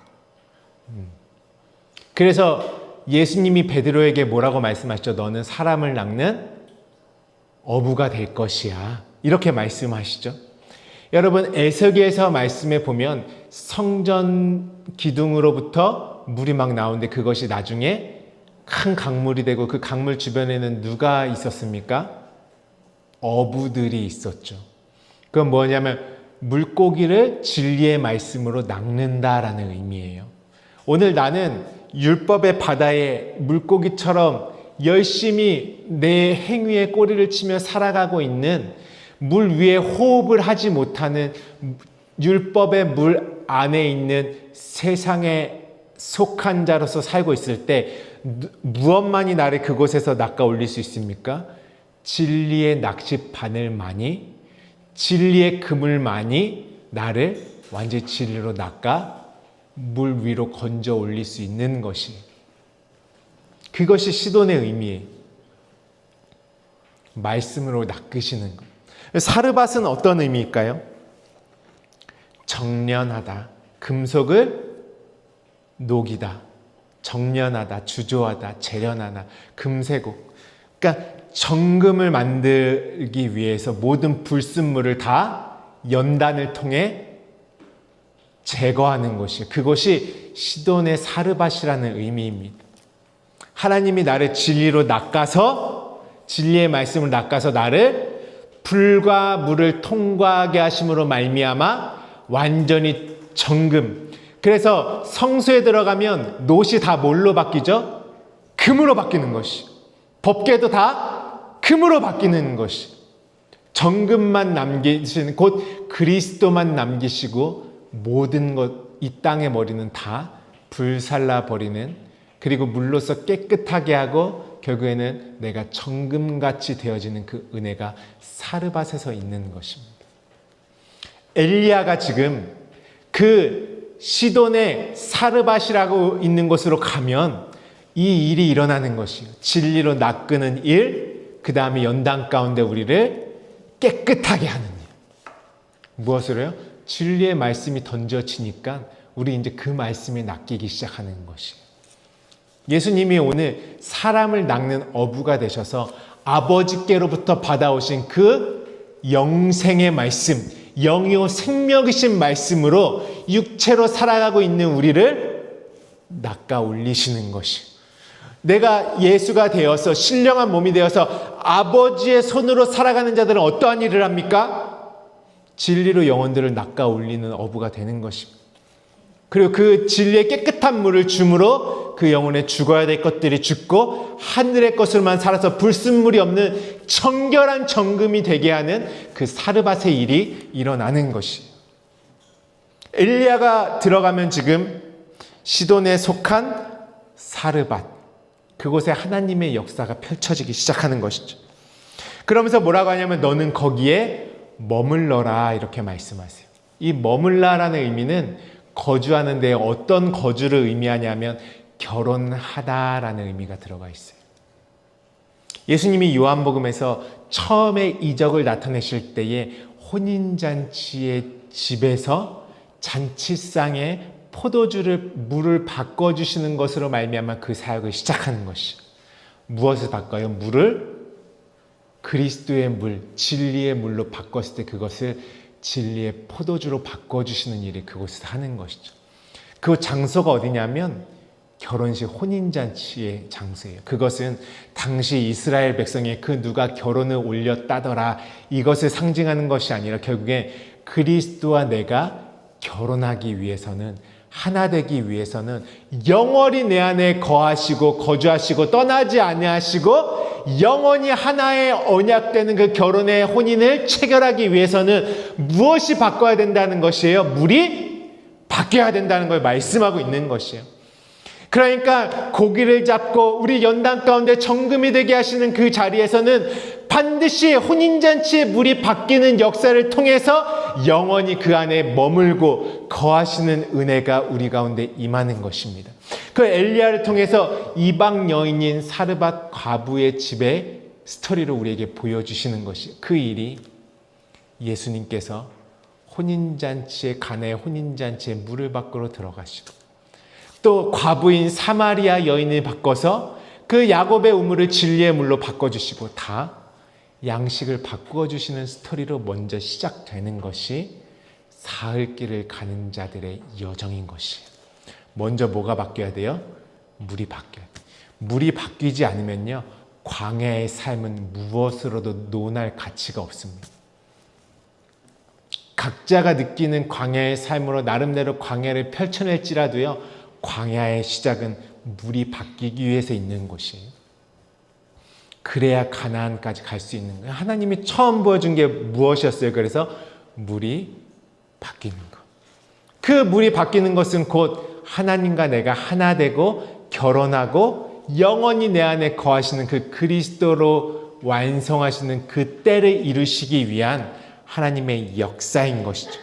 그래서 예수님이 베드로에게 뭐라고 말씀하시죠? 너는 사람을 낚는 어부가 될 것이야. 이렇게 말씀하시죠. 여러분 에스겔서 말씀에 보면 성전 기둥으로부터 물이 막 나오는데 그것이 나중에 큰 강물이 되고 그 강물 주변에는 누가 있었습니까? 어부들이 있었죠. 그건 뭐냐면 물고기를 진리의 말씀으로 낚는다라는 의미예요. 오늘 나는 율법의 바다에 물고기처럼 열심히 내 행위에 꼬리를 치며 살아가고 있는 물 위에 호흡을 하지 못하는 율법의 물 안에 있는 세상에 속한 자로서 살고 있을 때 무엇만이 나를 그곳에서 낚아 올릴 수 있습니까? 진리의 낚싯바늘만이, 진리의 그물만이 나를 완전히 진리로 낚아 물 위로 건져 올릴 수 있는 것이, 그것이 시돈의 의미예요. 말씀으로 낚으시는 것. 사르밧은 어떤 의미일까요? 정련하다, 금속을 녹이다, 정련하다, 주조하다, 재련하다, 금세곡. 그러니까 정금을 만들기 위해서 모든 불순물을 다 연단을 통해 제거하는 것이, 그것이 시돈의 사르밧이라는 의미입니다. 하나님이 나를 진리로 낚아서, 진리의 말씀을 낚아서 나를 불과 물을 통과하게 하심으로 말미암아 완전히 정금. 그래서 성소에 들어가면 놋이 다 뭘로 바뀌죠? 금으로 바뀌는 것이. 법궤도 다 금으로 바뀌는 것이. 정금만 남기시는, 곧 그리스도만 남기시고 모든 것, 이 땅의 머리는 다 불살라 버리는, 그리고 물로서 깨끗하게 하고 결국에는 내가 정금같이 되어지는 그 은혜가 사르밧에서 있는 것입니다. 엘리야가 지금 그 시돈의 사르밧이라고 있는 곳으로 가면 이 일이 일어나는 것이에요. 진리로 낚는 일, 그 다음에 연단 가운데 우리를 깨끗하게 하는 일. 무엇으로요? 진리의 말씀이 던져지니까 우리 이제 그 말씀에 낚이기 시작하는 것이에요. 예수님이 오늘 사람을 낚는 어부가 되셔서 아버지께로부터 받아오신 그 영생의 말씀, 영이요 생명이신 말씀으로 육체로 살아가고 있는 우리를 낚아 올리시는 것이, 내가 예수가 되어서 신령한 몸이 되어서 아버지의 손으로 살아가는 자들은 어떠한 일을 합니까? 진리로 영혼들을 낚아 올리는 어부가 되는 것입니다. 그리고 그 진리의 깨끗한 물을 줌으로 그 영혼에 죽어야 될 것들이 죽고 하늘의 것으로만 살아서 불순물이 없는 청결한 정금이 되게 하는 그 사르밧의 일이 일어나는 것이에요. 엘리야가 들어가면 지금 시돈에 속한 사르밧, 그곳에 하나님의 역사가 펼쳐지기 시작하는 것이죠. 그러면서 뭐라고 하냐면 너는 거기에 머물러라 이렇게 말씀하세요. 이 머물라라는 의미는 거주하는 데 어떤 거주를 의미하냐면 결혼하다라는 의미가 들어가 있어요. 예수님이 요한복음에서 처음에 이적을 나타내실 때에 혼인잔치의 집에서 잔치상에 포도주를 물을 바꿔주시는 것으로 말미암아 그 사역을 시작하는 것이, 무엇을 바꿔요? 물을 그리스도의 물, 진리의 물로 바꿨을 때 그것을 진리의 포도주로 바꿔주시는 일이 그곳에서 하는 것이죠. 그 장소가 어디냐면 결혼식 혼인잔치의 장소예요. 그것은 당시 이스라엘 백성의 그 누가 결혼을 올렸다더라 이것을 상징하는 것이 아니라 결국에 그리스도와 내가 결혼하기 위해서는, 하나 되기 위해서는 영원히 내 안에 거하시고 거주하시고 떠나지 아니하시고 영원히 하나의 언약되는 그 결혼의 혼인을 체결하기 위해서는 무엇이 바꿔야 된다는 것이에요? 물이 바뀌어야 된다는 걸 말씀하고 있는 것이에요. 그러니까 고기를 잡고 우리 연단 가운데 정금이 되게 하시는 그 자리에서는 반드시 혼인잔치의 물이 바뀌는 역사를 통해서 영원히 그 안에 머물고 거하시는 은혜가 우리 가운데 임하는 것입니다. 그 엘리야를 통해서 이방 여인인 사르밧 과부의 집의 스토리를 우리에게 보여주시는 것이, 그 일이 예수님께서 혼인잔치의 가나의 혼인잔치에 물을 밖으로 들어가시고 또 과부인 사마리아 여인을 바꿔서 그 야곱의 우물을 진리의 물로 바꿔주시고 다 양식을 바꾸어 주시는 스토리로 먼저 시작되는 것이 사흘길을 가는 자들의 여정인 것이에요. 먼저 뭐가 바뀌어야 돼요? 물이 바뀌어야 돼요. 물이 바뀌지 않으면요, 광야의 삶은 무엇으로도 논할 가치가 없습니다. 각자가 느끼는 광야의 삶으로 나름대로 광야를 펼쳐낼지라도요, 광야의 시작은 물이 바뀌기 위해서 있는 곳이에요. 그래야 가나안까지 갈 수 있는 거예요. 하나님이 처음 보여준 게 무엇이었어요? 그래서 물이 바뀌는 것. 그 물이 바뀌는 것은 곧 하나님과 내가 하나 되고 결혼하고 영원히 내 안에 거하시는 그 그리스도로 완성하시는 그 때를 이루시기 위한 하나님의 역사인 것이죠.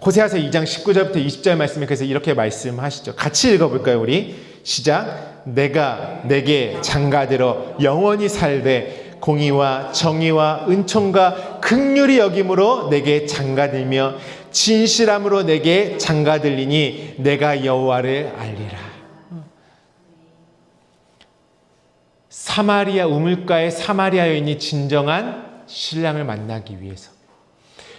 호세아서 2장 19절부터 20절 말씀에 그래서 이렇게 말씀하시죠. 같이 읽어볼까요, 우리? 시작. 내가 내게 장가들어 영원히 살되 공의와 정의와 은총과 긍휼히 여김으로 내게 장가들며 진실함으로 내게 장가들리니 내가 여호와를 알리라. 사마리아 우물가의 사마리아 여인이 진정한 신랑을 만나기 위해서,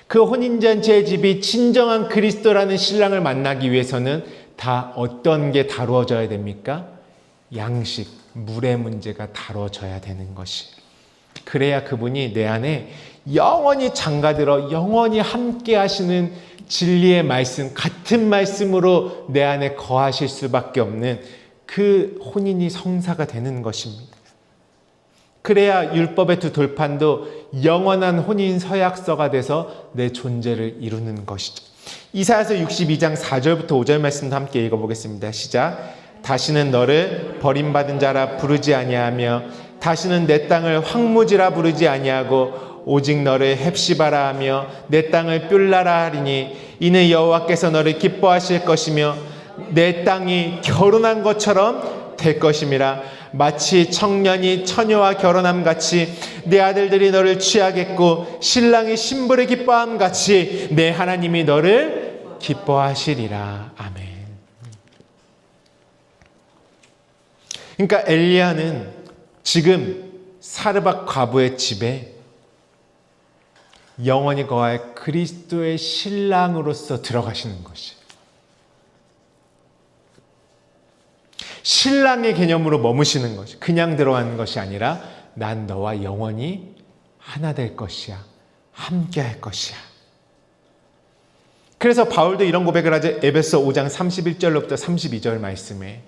그 혼인잔치의 집이 진정한 그리스도라는 신랑을 만나기 위해서는 다 어떤 게 다루어져야 됩니까? 양식, 물의 문제가 다뤄져야 되는 것이. 그래야 그분이 내 안에 영원히 장가들어 영원히 함께 하시는 진리의 말씀, 같은 말씀으로 내 안에 거하실 수밖에 없는 그 혼인이 성사가 되는 것입니다. 그래야 율법의 두 돌판도 영원한 혼인 서약서가 돼서 내 존재를 이루는 것이죠. 이사야서 62장 4절부터 5절 말씀도 함께 읽어보겠습니다. 시작. 다시는 너를 버림받은 자라 부르지 아니하며 다시는 내 땅을 황무지라 부르지 아니하고 오직 너를 헵시바라 하며 내 땅을 뷸라라 하리니 이는 여호와께서 너를 기뻐하실 것이며 내 땅이 결혼한 것처럼 될 것임이라. 마치 청년이 처녀와 결혼함 같이 내 아들들이 너를 취하겠고 신랑이 신부를 기뻐함 같이 내 하나님이 너를 기뻐하시리라. 아멘. 그러니까 엘리야는 지금 사르밧 과부의 집에 영원히 거할 그리스도의 신랑으로서 들어가시는 것이, 신랑의 개념으로 머무시는 것이, 그냥 들어가는 것이 아니라 난 너와 영원히 하나 될 것이야, 함께 할 것이야. 그래서 바울도 이런 고백을 하죠. 에베소 5장 31절로부터 32절 말씀에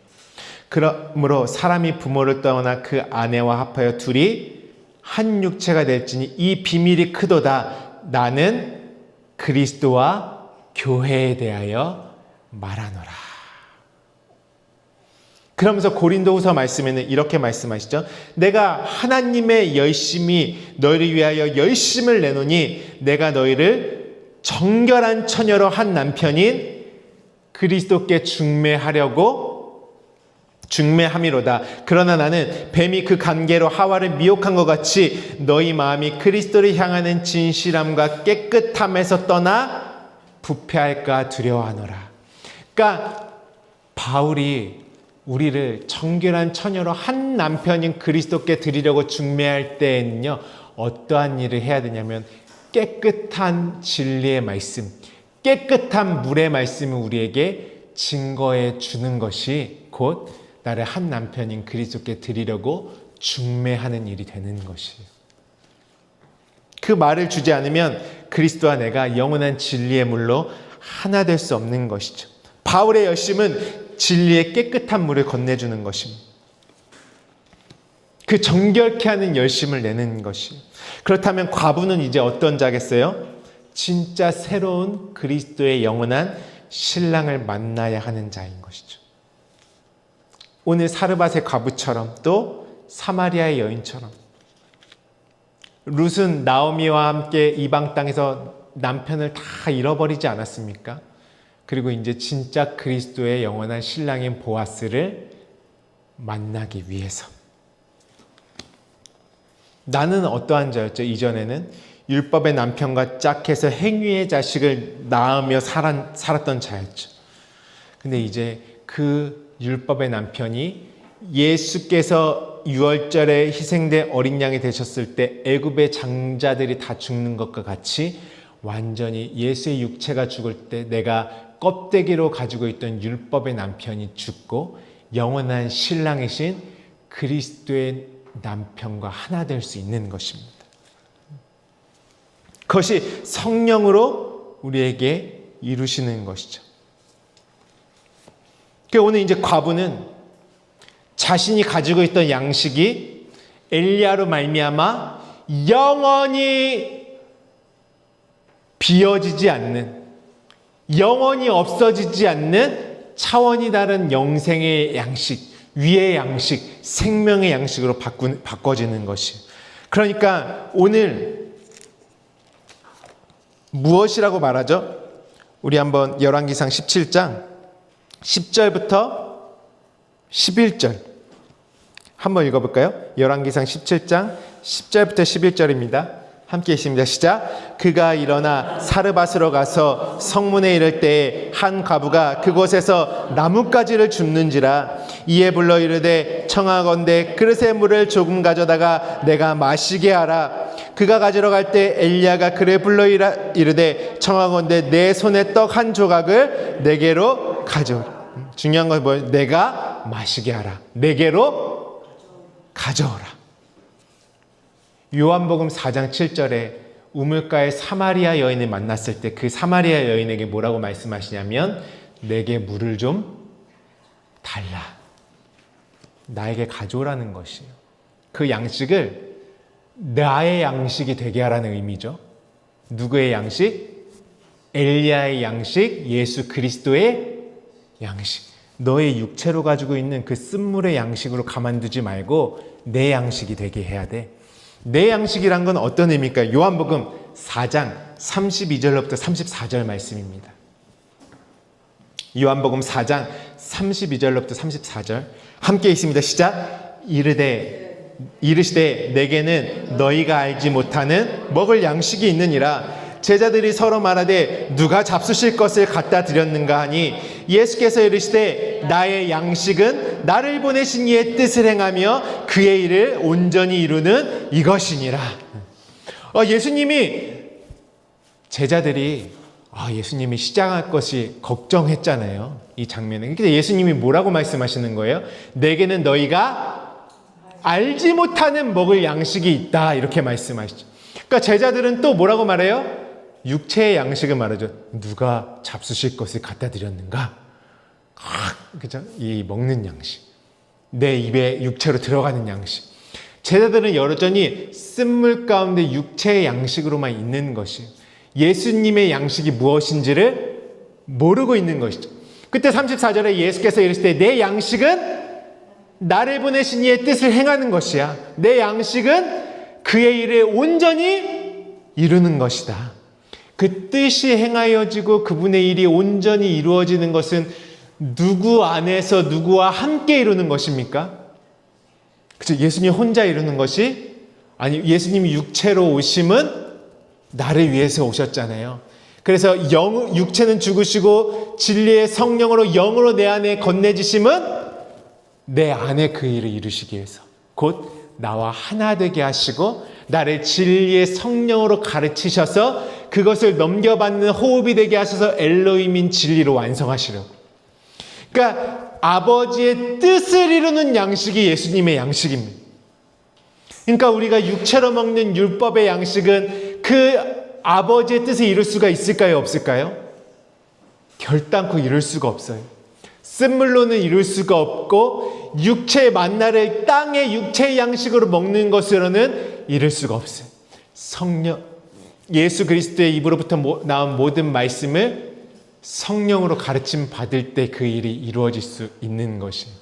그러므로 사람이 부모를 떠나 그 아내와 합하여 둘이 한 육체가 될지니 이 비밀이 크도다. 나는 그리스도와 교회에 대하여 말하노라. 그러면서 고린도후서 말씀에는 이렇게 말씀하시죠. 내가 하나님의 열심히 너희를 위하여 열심을 내노니 내가 너희를 정결한 처녀로 한 남편인 그리스도께 중매함이로다. 그러나 나는 뱀이 그 관계로 하와를 미혹한 것 같이 너희 마음이 그리스도를 향하는 진실함과 깨끗함에서 떠나 부패할까 두려워하노라. 그러니까 바울이 우리를 정결한 처녀로 한 남편인 그리스도께 드리려고 중매할 때에는요, 어떠한 일을 해야 되냐면 깨끗한 진리의 말씀, 깨끗한 물의 말씀을 우리에게 증거해 주는 것이 곧 나를 한 남편인 그리스도께 드리려고 중매하는 일이 되는 것이에요. 그 말을 주지 않으면 그리스도와 내가 영원한 진리의 물로 하나 될 수 없는 것이죠. 바울의 열심은 진리의 깨끗한 물을 건네주는 것입니다. 그 정결케 하는 열심을 내는 것이. 그렇다면 과부는 이제 어떤 자겠어요? 진짜 새로운 그리스도의 영원한 신랑을 만나야 하는 자인 것이죠. 오늘 사르밧의 과부처럼 또 사마리아의 여인처럼 룻은 나오미와 함께 이방 땅에서 남편을 다 잃어버리지 않았습니까? 그리고 이제 진짜 그리스도의 영원한 신랑인 보아스를 만나기 위해서. 나는 어떠한 자였죠? 이전에는 율법의 남편과 짝해서 행위의 자식을 낳으며 살았던 자였죠. 근데 이제 그 율법의 남편이 예수께서 유월절에 희생된 어린 양이 되셨을 때 애굽의 장자들이 다 죽는 것과 같이 완전히 예수의 육체가 죽을 때 내가 껍데기로 가지고 있던 율법의 남편이 죽고 영원한 신랑이신 그리스도의 남편과 하나 될 수 있는 것입니다. 그것이 성령으로 우리에게 이루시는 것이죠. 오늘 이제 과부는 자신이 가지고 있던 양식이 엘리야로 말미암아 영원히 비어지지 않는, 영원히 없어지지 않는 차원이 다른 영생의 양식, 위의 양식, 생명의 양식으로 바꿔지는 것이. 그러니까 오늘 무엇이라고 말하죠? 우리 한번 열왕기상 17장 10절부터 11절 한번 읽어볼까요? 열왕기상 17장 10절부터 11절입니다. 함께 읽습니다. 시작. 그가 일어나 사르밧으로 가서 성문에 이를 때에 한 과부가 그곳에서 나뭇가지를 줍는지라. 이에 불러 이르되 청하건대 그릇에 물을 조금 가져다가 내가 마시게 하라. 그가 가지러 갈 때 엘리야가 그를 불러 이르되 청하건대 내 손에 떡 한 조각을 내게로 가져오라. 중요한 건 뭐예요? 내가 마시게 하라. 내게로 가져오라. 요한복음 4장 7절에 우물가의 사마리아 여인을 만났을 때 그 사마리아 여인에게 뭐라고 말씀하시냐면 내게 물을 좀 달라. 나에게 가져오라는 것이에요. 그 양식을 나의 양식이 되게 하라는 의미죠. 누구의 양식? 엘리야의 양식, 예수 그리스도의 양식. 너의 육체로 가지고 있는 그 쓴물의 양식으로 가만두지 말고 내 양식이 되게 해야 돼. 내 양식이란 건 어떤 의미입니까? 요한복음 4장 32절로부터 34절 말씀입니다. 요한복음 4장 32절로부터 34절 함께 있습니다. 시작. 이르시되 내게는 너희가 알지 못하는 먹을 양식이 있느니라. 제자들이 서로 말하되 누가 잡수실 것을 갖다 드렸는가 하니 예수께서 이르시되 나의 양식은 나를 보내신 이의 뜻을 행하며 그의 일을 온전히 이루는 이것이니라. 예수님이 제자들이 예수님이 시장할 것이 걱정했잖아요. 이 장면에. 근데 예수님이 뭐라고 말씀하시는 거예요? 내게는 너희가 알지 못하는 먹을 양식이 있다. 이렇게 말씀하시죠. 그러니까 제자들은 또 뭐라고 말해요? 육체의 양식을 말하죠. 누가 잡수실 것을 갖다 드렸는가? 그죠? 이 먹는 양식. 내 입에 육체로 들어가는 양식. 제자들은 여전히 쓴물 가운데 육체의 양식으로만 있는 것이 예수님의 양식이 무엇인지를 모르고 있는 것이죠. 그때 34절에 예수께서 이르시되 내 양식은 나를 보내신 이의 뜻을 행하는 것이야. 내 양식은 그의 일을 온전히 이루는 것이다. 그 뜻이 행하여지고 그분의 일이 온전히 이루어지는 것은 누구 안에서 누구와 함께 이루는 것입니까? 그렇죠? 예수님 혼자 이루는 것이 아니, 예수님이 육체로 오심은 나를 위해서 오셨잖아요. 그래서 육체는 죽으시고 진리의 성령으로 영으로 내 안에 건네지심은 내 안에 그 일을 이루시기 위해서 곧 나와 하나 되게 하시고 나를 진리의 성령으로 가르치셔서 그것을 넘겨받는 호흡이 되게 하셔서 엘로힘인 진리로 완성하시려고. 그러니까 아버지의 뜻을 이루는 양식이 예수님의 양식입니다. 그러니까 우리가 육체로 먹는 율법의 양식은 그 아버지의 뜻을 이룰 수가 있을까요? 없을까요? 결단코 이룰 수가 없어요. 쓴물로는 이룰 수가 없고 육체의 만나를 땅의 육체의 양식으로 먹는 것으로는 이룰 수가 없어요. 성령, 예수 그리스도의 입으로부터 나온 모든 말씀을 성령으로 가르침 받을 때 그 일이 이루어질 수 있는 것이에요.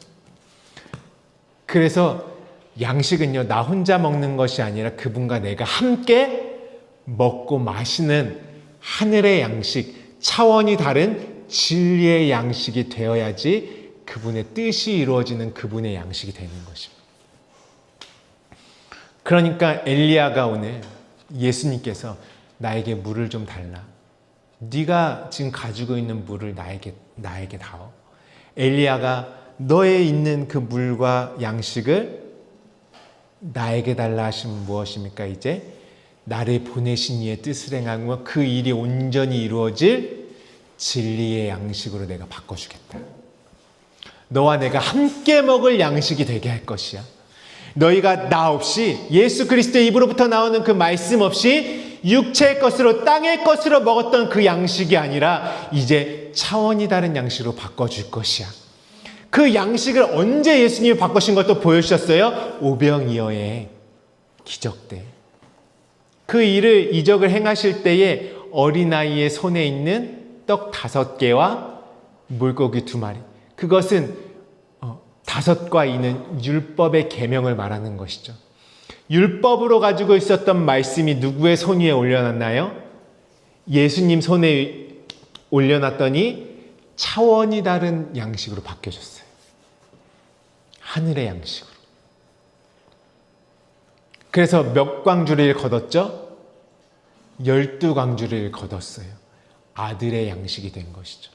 그래서 양식은요, 나 혼자 먹는 것이 아니라 그분과 내가 함께 먹고 마시는 하늘의 양식, 차원이 다른 진리의 양식이 되어야지 그분의 뜻이 이루어지는 그분의 양식이 되는 것입니다. 그러니까 엘리야가 오늘 예수님께서 나에게 물을 좀 달라. 네가 지금 가지고 있는 물을 나에게 다오. 엘리야가 너의 있는 그 물과 양식을 나에게 달라 하시면 무엇입니까? 이제 나를 보내신 이의 뜻을 행하고 그 일이 온전히 이루어질 진리의 양식으로 내가 바꿔주겠다. 너와 내가 함께 먹을 양식이 되게 할 것이야. 너희가 나 없이 예수 그리스도의 입으로부터 나오는 그 말씀 없이 육체의 것으로 땅의 것으로 먹었던 그 양식이 아니라 이제 차원이 다른 양식으로 바꿔줄 것이야. 그 양식을 언제 예수님이 바꾸신 것도 보여주셨어요? 오병이어의 기적 때. 그 일을 이적을 행하실 때에 어린아이의 손에 있는 떡 5개와 물고기 2마리. 그것은 5과 2는 율법의 계명을 말하는 것이죠. 율법으로 가지고 있었던 말씀이 누구의 손 위에 올려놨나요? 예수님 손에 올려놨더니 차원이 다른 양식으로 바뀌어졌어요. 하늘의 양식으로. 그래서 몇 광주리를 거뒀죠? 12광주리를 거뒀어요. 아들의 양식이 된 것이죠.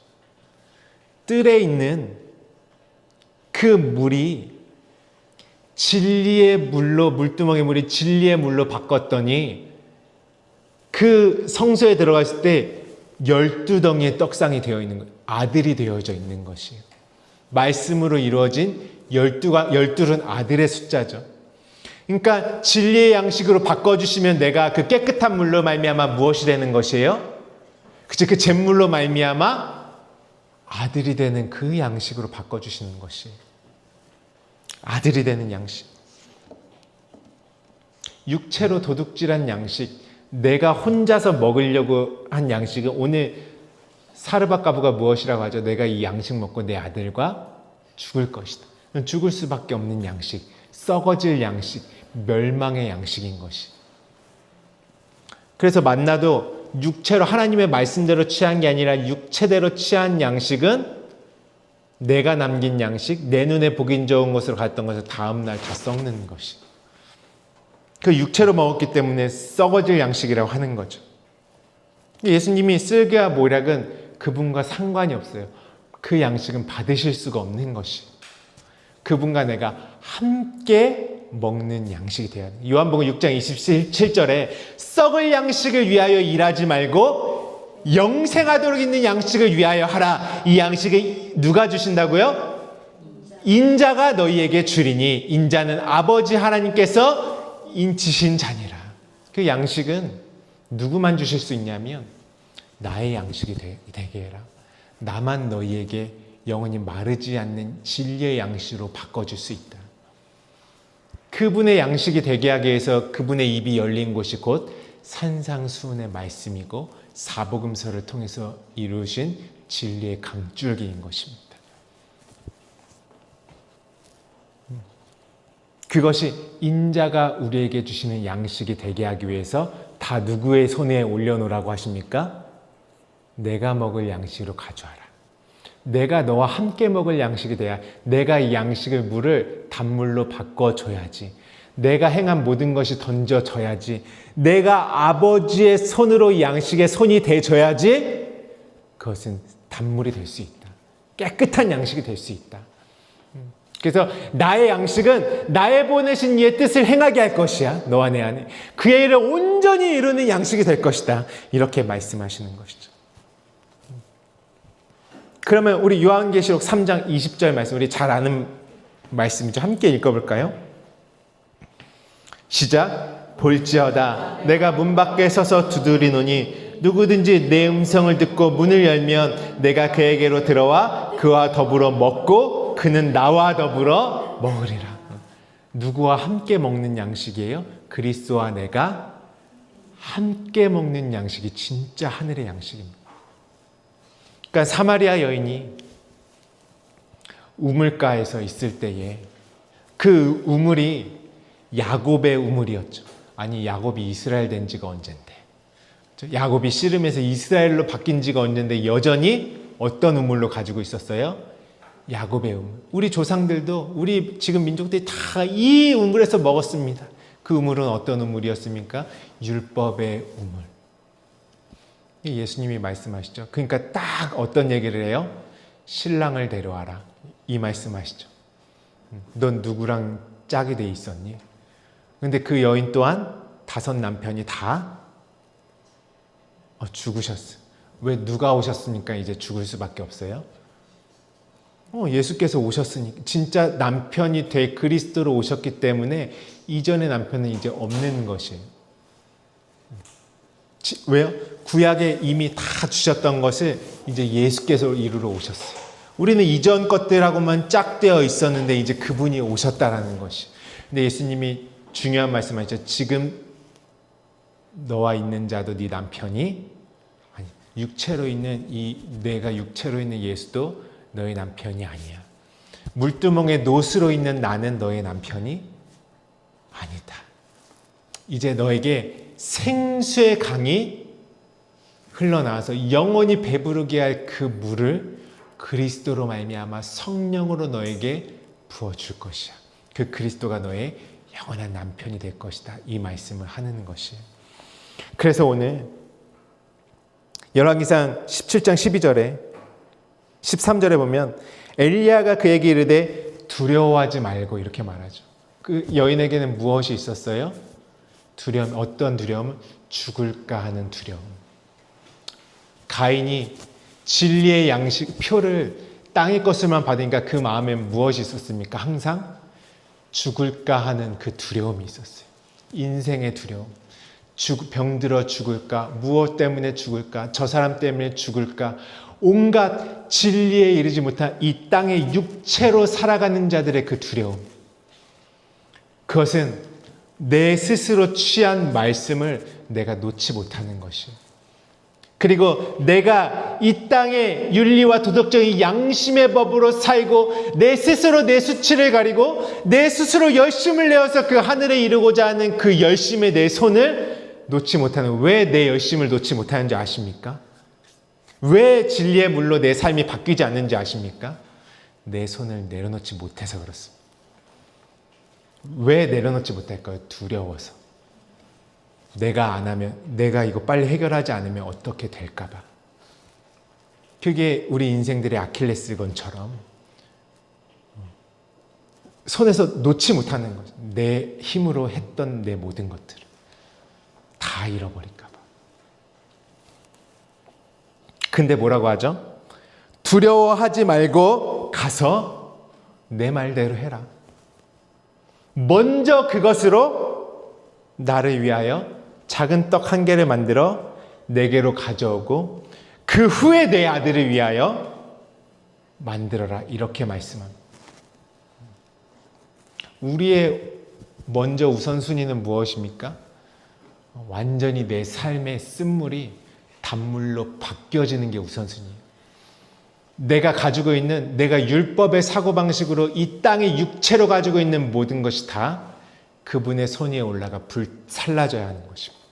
뜰에 있는 그 물이 진리의 물로, 물두멍의 물이 진리의 물로 바꿨더니 그 성소에 들어갔을 때 12덩이의 떡상이 되어 있는 거예요. 아들이 되어져 있는 것이에요. 말씀으로 이루어진 12는 아들의 숫자죠. 그러니까 진리의 양식으로 바꿔주시면 내가 그 깨끗한 물로 말미암아 무엇이 되는 것이에요? 그치, 그 잿물로 말미암아 아들이 되는 그 양식으로 바꿔주시는 것이에요. 아들이 되는 양식. 육체로 도둑질한 양식, 내가 혼자서 먹으려고 한 양식은 오늘 사르밧가부가 무엇이라고 하죠? 내가 이 양식 먹고 내 아들과 죽을 것이다. 죽을 수밖에 없는 양식, 썩어질 양식, 멸망의 양식인 것이. 그래서 만나도 육체로 하나님의 말씀대로 취한 게 아니라 육체대로 취한 양식은 내가 남긴 양식, 내 눈에 보긴 좋은 것으로 갔던 것을 다음날 다 썩는 것이. 그 육체로 먹었기 때문에 썩어질 양식이라고 하는 거죠. 예수님이 쓸개와 모략은 그분과 상관이 없어요. 그 양식은 받으실 수가 없는 것이. 그분과 내가 함께 먹는 양식이 되어야 돼요. 요한복음 6장 27절에 썩을 양식을 위하여 일하지 말고 영생하도록 있는 양식을 위하여 하라. 이 양식을 누가 주신다고요? 인자가 너희에게 주리니 인자는 아버지 하나님께서 인치신 자니라. 그 양식은 누구만 주실 수 있냐면 나의 양식이 되게 해라. 나만 너희에게 영원히 마르지 않는 진리의 양식으로 바꿔줄 수 있다. 그분의 양식이 되게 하기 위해서 그분의 입이 열린 곳이 곧 산상수훈의 말씀이고 사복음서를 통해서 이루신 진리의 강줄기인 것입니다. 그것이 인자가 우리에게 주시는 양식이 되게 하기 위해서 다 누구의 손에 올려놓으라고 하십니까? 내가 먹을 양식으로 가져와라. 내가 너와 함께 먹을 양식이 돼야 내가 이 양식을 물을 단물로 바꿔줘야지. 내가 행한 모든 것이 던져져야지. 내가 아버지의 손으로 이 양식에 손이 대줘야지 그것은 단물이 될 수 있다. 깨끗한 양식이 될 수 있다. 그래서 나의 양식은 나의 보내신 이의 뜻을 행하게 할 것이야. 너와 내 안에. 그의 일을 온전히 이루는 양식이 될 것이다. 이렇게 말씀하시는 것이죠. 그러면 우리 요한계시록 3장 20절 말씀, 우리 잘 아는 말씀이죠. 함께 읽어볼까요? 시작. 볼지어다 내가 문 밖에 서서 두드리노니 누구든지 내 음성을 듣고 문을 열면 내가 그에게로 들어와 그와 더불어 먹고 그는 나와 더불어 먹으리라. 누구와 함께 먹는 양식이에요? 그리스도와 내가 함께 먹는 양식이 진짜 하늘의 양식입니다. 그러니까 사마리아 여인이 우물가에서 있을 때에 그 우물이 야곱의 우물이었죠. 아니, 야곱이 이스라엘 된 지가 언젠데. 야곱이 씨름해서 이스라엘로 바뀐 지가 언젠데 여전히 어떤 우물로 가지고 있었어요? 야곱의 우물. 우리 조상들도, 우리 지금 민족들이 다 이 우물에서 먹었습니다. 그 우물은 어떤 우물이었습니까? 율법의 우물. 예수님이 말씀하시죠. 그러니까 딱 어떤 얘기를 해요? 신랑을 데려와라. 이 말씀하시죠. 넌 누구랑 짝이 돼 있었니? 근데 그 여인 또한 5 남편이 다 죽으셨어요. 왜? 누가 오셨으니까 이제 죽을 수밖에 없어요? 예수께서 오셨으니까, 진짜 남편이 될 그리스도로 오셨기 때문에 이전의 남편은 이제 없는 것이에요. 왜요? 구약에 이미 다 주셨던 것을 이제 예수께서 이루러 오셨어요. 우리는 이전 것들하고만 짝되어 있었는데 이제 그분이 오셨다라는 것이. 근데 예수님이 중요한 말씀하시죠. 지금 너와 있는 자도 네 남편이, 아니, 육체로 있는 내가 육체로 있는 예수도 너의 남편이 아니야. 물두멍에 노스로 있는 나는 너의 남편이 아니다. 이제 너에게 생수의 강이 흘러나와서 영원히 배부르게 할 그 물을 그리스도로 말미암아 성령으로 너에게 부어줄 것이야. 그 그리스도가 너의 영원한 남편이 될 것이다. 이 말씀을 하는 것이에요. 그래서 오늘 열왕기상 17장 12절에 13절에 보면 엘리야가 그에게 이르되 두려워하지 말고 이렇게 말하죠. 그 여인에게는 무엇이 있었어요? 두려움. 어떤 두려움? 죽을까 하는 두려움. 가인이 진리의 양식 표를 땅의 것을만 받으니까 그 마음에 무엇이 있었습니까? 항상 죽을까 하는 그 두려움이 있었어요. 인생의 두려움. 병들어 죽을까? 무엇 때문에 죽을까? 저 사람 때문에 죽을까? 온갖 진리에 이르지 못한 이 땅의 육체로 살아가는 자들의 그 두려움. 그것은 내 스스로 취한 말씀을 내가 놓지 못하는 것이에요. 그리고 내가 이 땅의 윤리와 도덕적인 양심의 법으로 살고 내 스스로 내 수치를 가리고 내 스스로 열심을 내어서 그 하늘에 이르고자 하는 그 열심에 내 손을 놓지 못하는, 왜 내 열심을 놓지 못하는지 아십니까? 왜 진리의 물로 내 삶이 바뀌지 않는지 아십니까? 내 손을 내려놓지 못해서 그렇습니다. 왜 내려놓지 못할까요? 두려워서. 내가 안 하면, 내가 이거 빨리 해결하지 않으면 어떻게 될까 봐. 그게 우리 인생들의 아킬레스건처럼 손에서 놓지 못하는 거죠. 내 힘으로 했던 내 모든 것들을 다 잃어버릴까 봐. 근데 뭐라고 하죠? 두려워하지 말고 가서 내 말대로 해라. 먼저 그것으로 나를 위하여 작은 떡 1개를 만들어 내게로 가져오고 그 후에 내 아들을 위하여 만들어라. 이렇게 말씀합니다. 우리의 먼저 우선순위는 무엇입니까? 완전히 내 삶의 쓴물이 단물로 바뀌어지는 게 우선순위예요. 내가 가지고 있는, 내가 율법의 사고방식으로 이 땅의 육체로 가지고 있는 모든 것이 다 그분의 손 위에 올라가 불살라져야 하는 것입니다.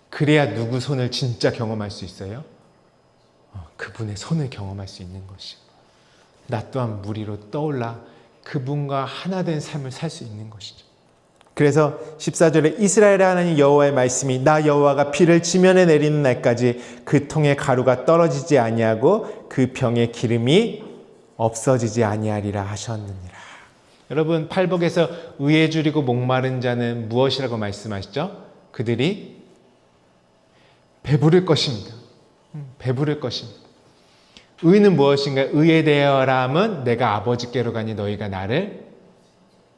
그래야 누구 손을 진짜 경험할 수 있어요? 그분의 손을 경험할 수 있는 것이고, 나 또한 물 위로 떠올라 그분과 하나 된 삶을 살 수 있는 것이죠. 그래서 14절에 이스라엘의 하나님 여호와의 말씀이 나 여호와가 비를 지면에 내리는 날까지 그 통의 가루가 떨어지지 아니하고 그 병의 기름이 없어지지 아니하리라 하셨느니라. 여러분, 팔복에서 의에 줄이고 목마른 자는 무엇이라고 말씀하시죠? 그들이 배부를 것입니다. 배부를 것입니다. 의는 무엇인가? 의에 대하여람은 내가 아버지께로 가니 너희가 나를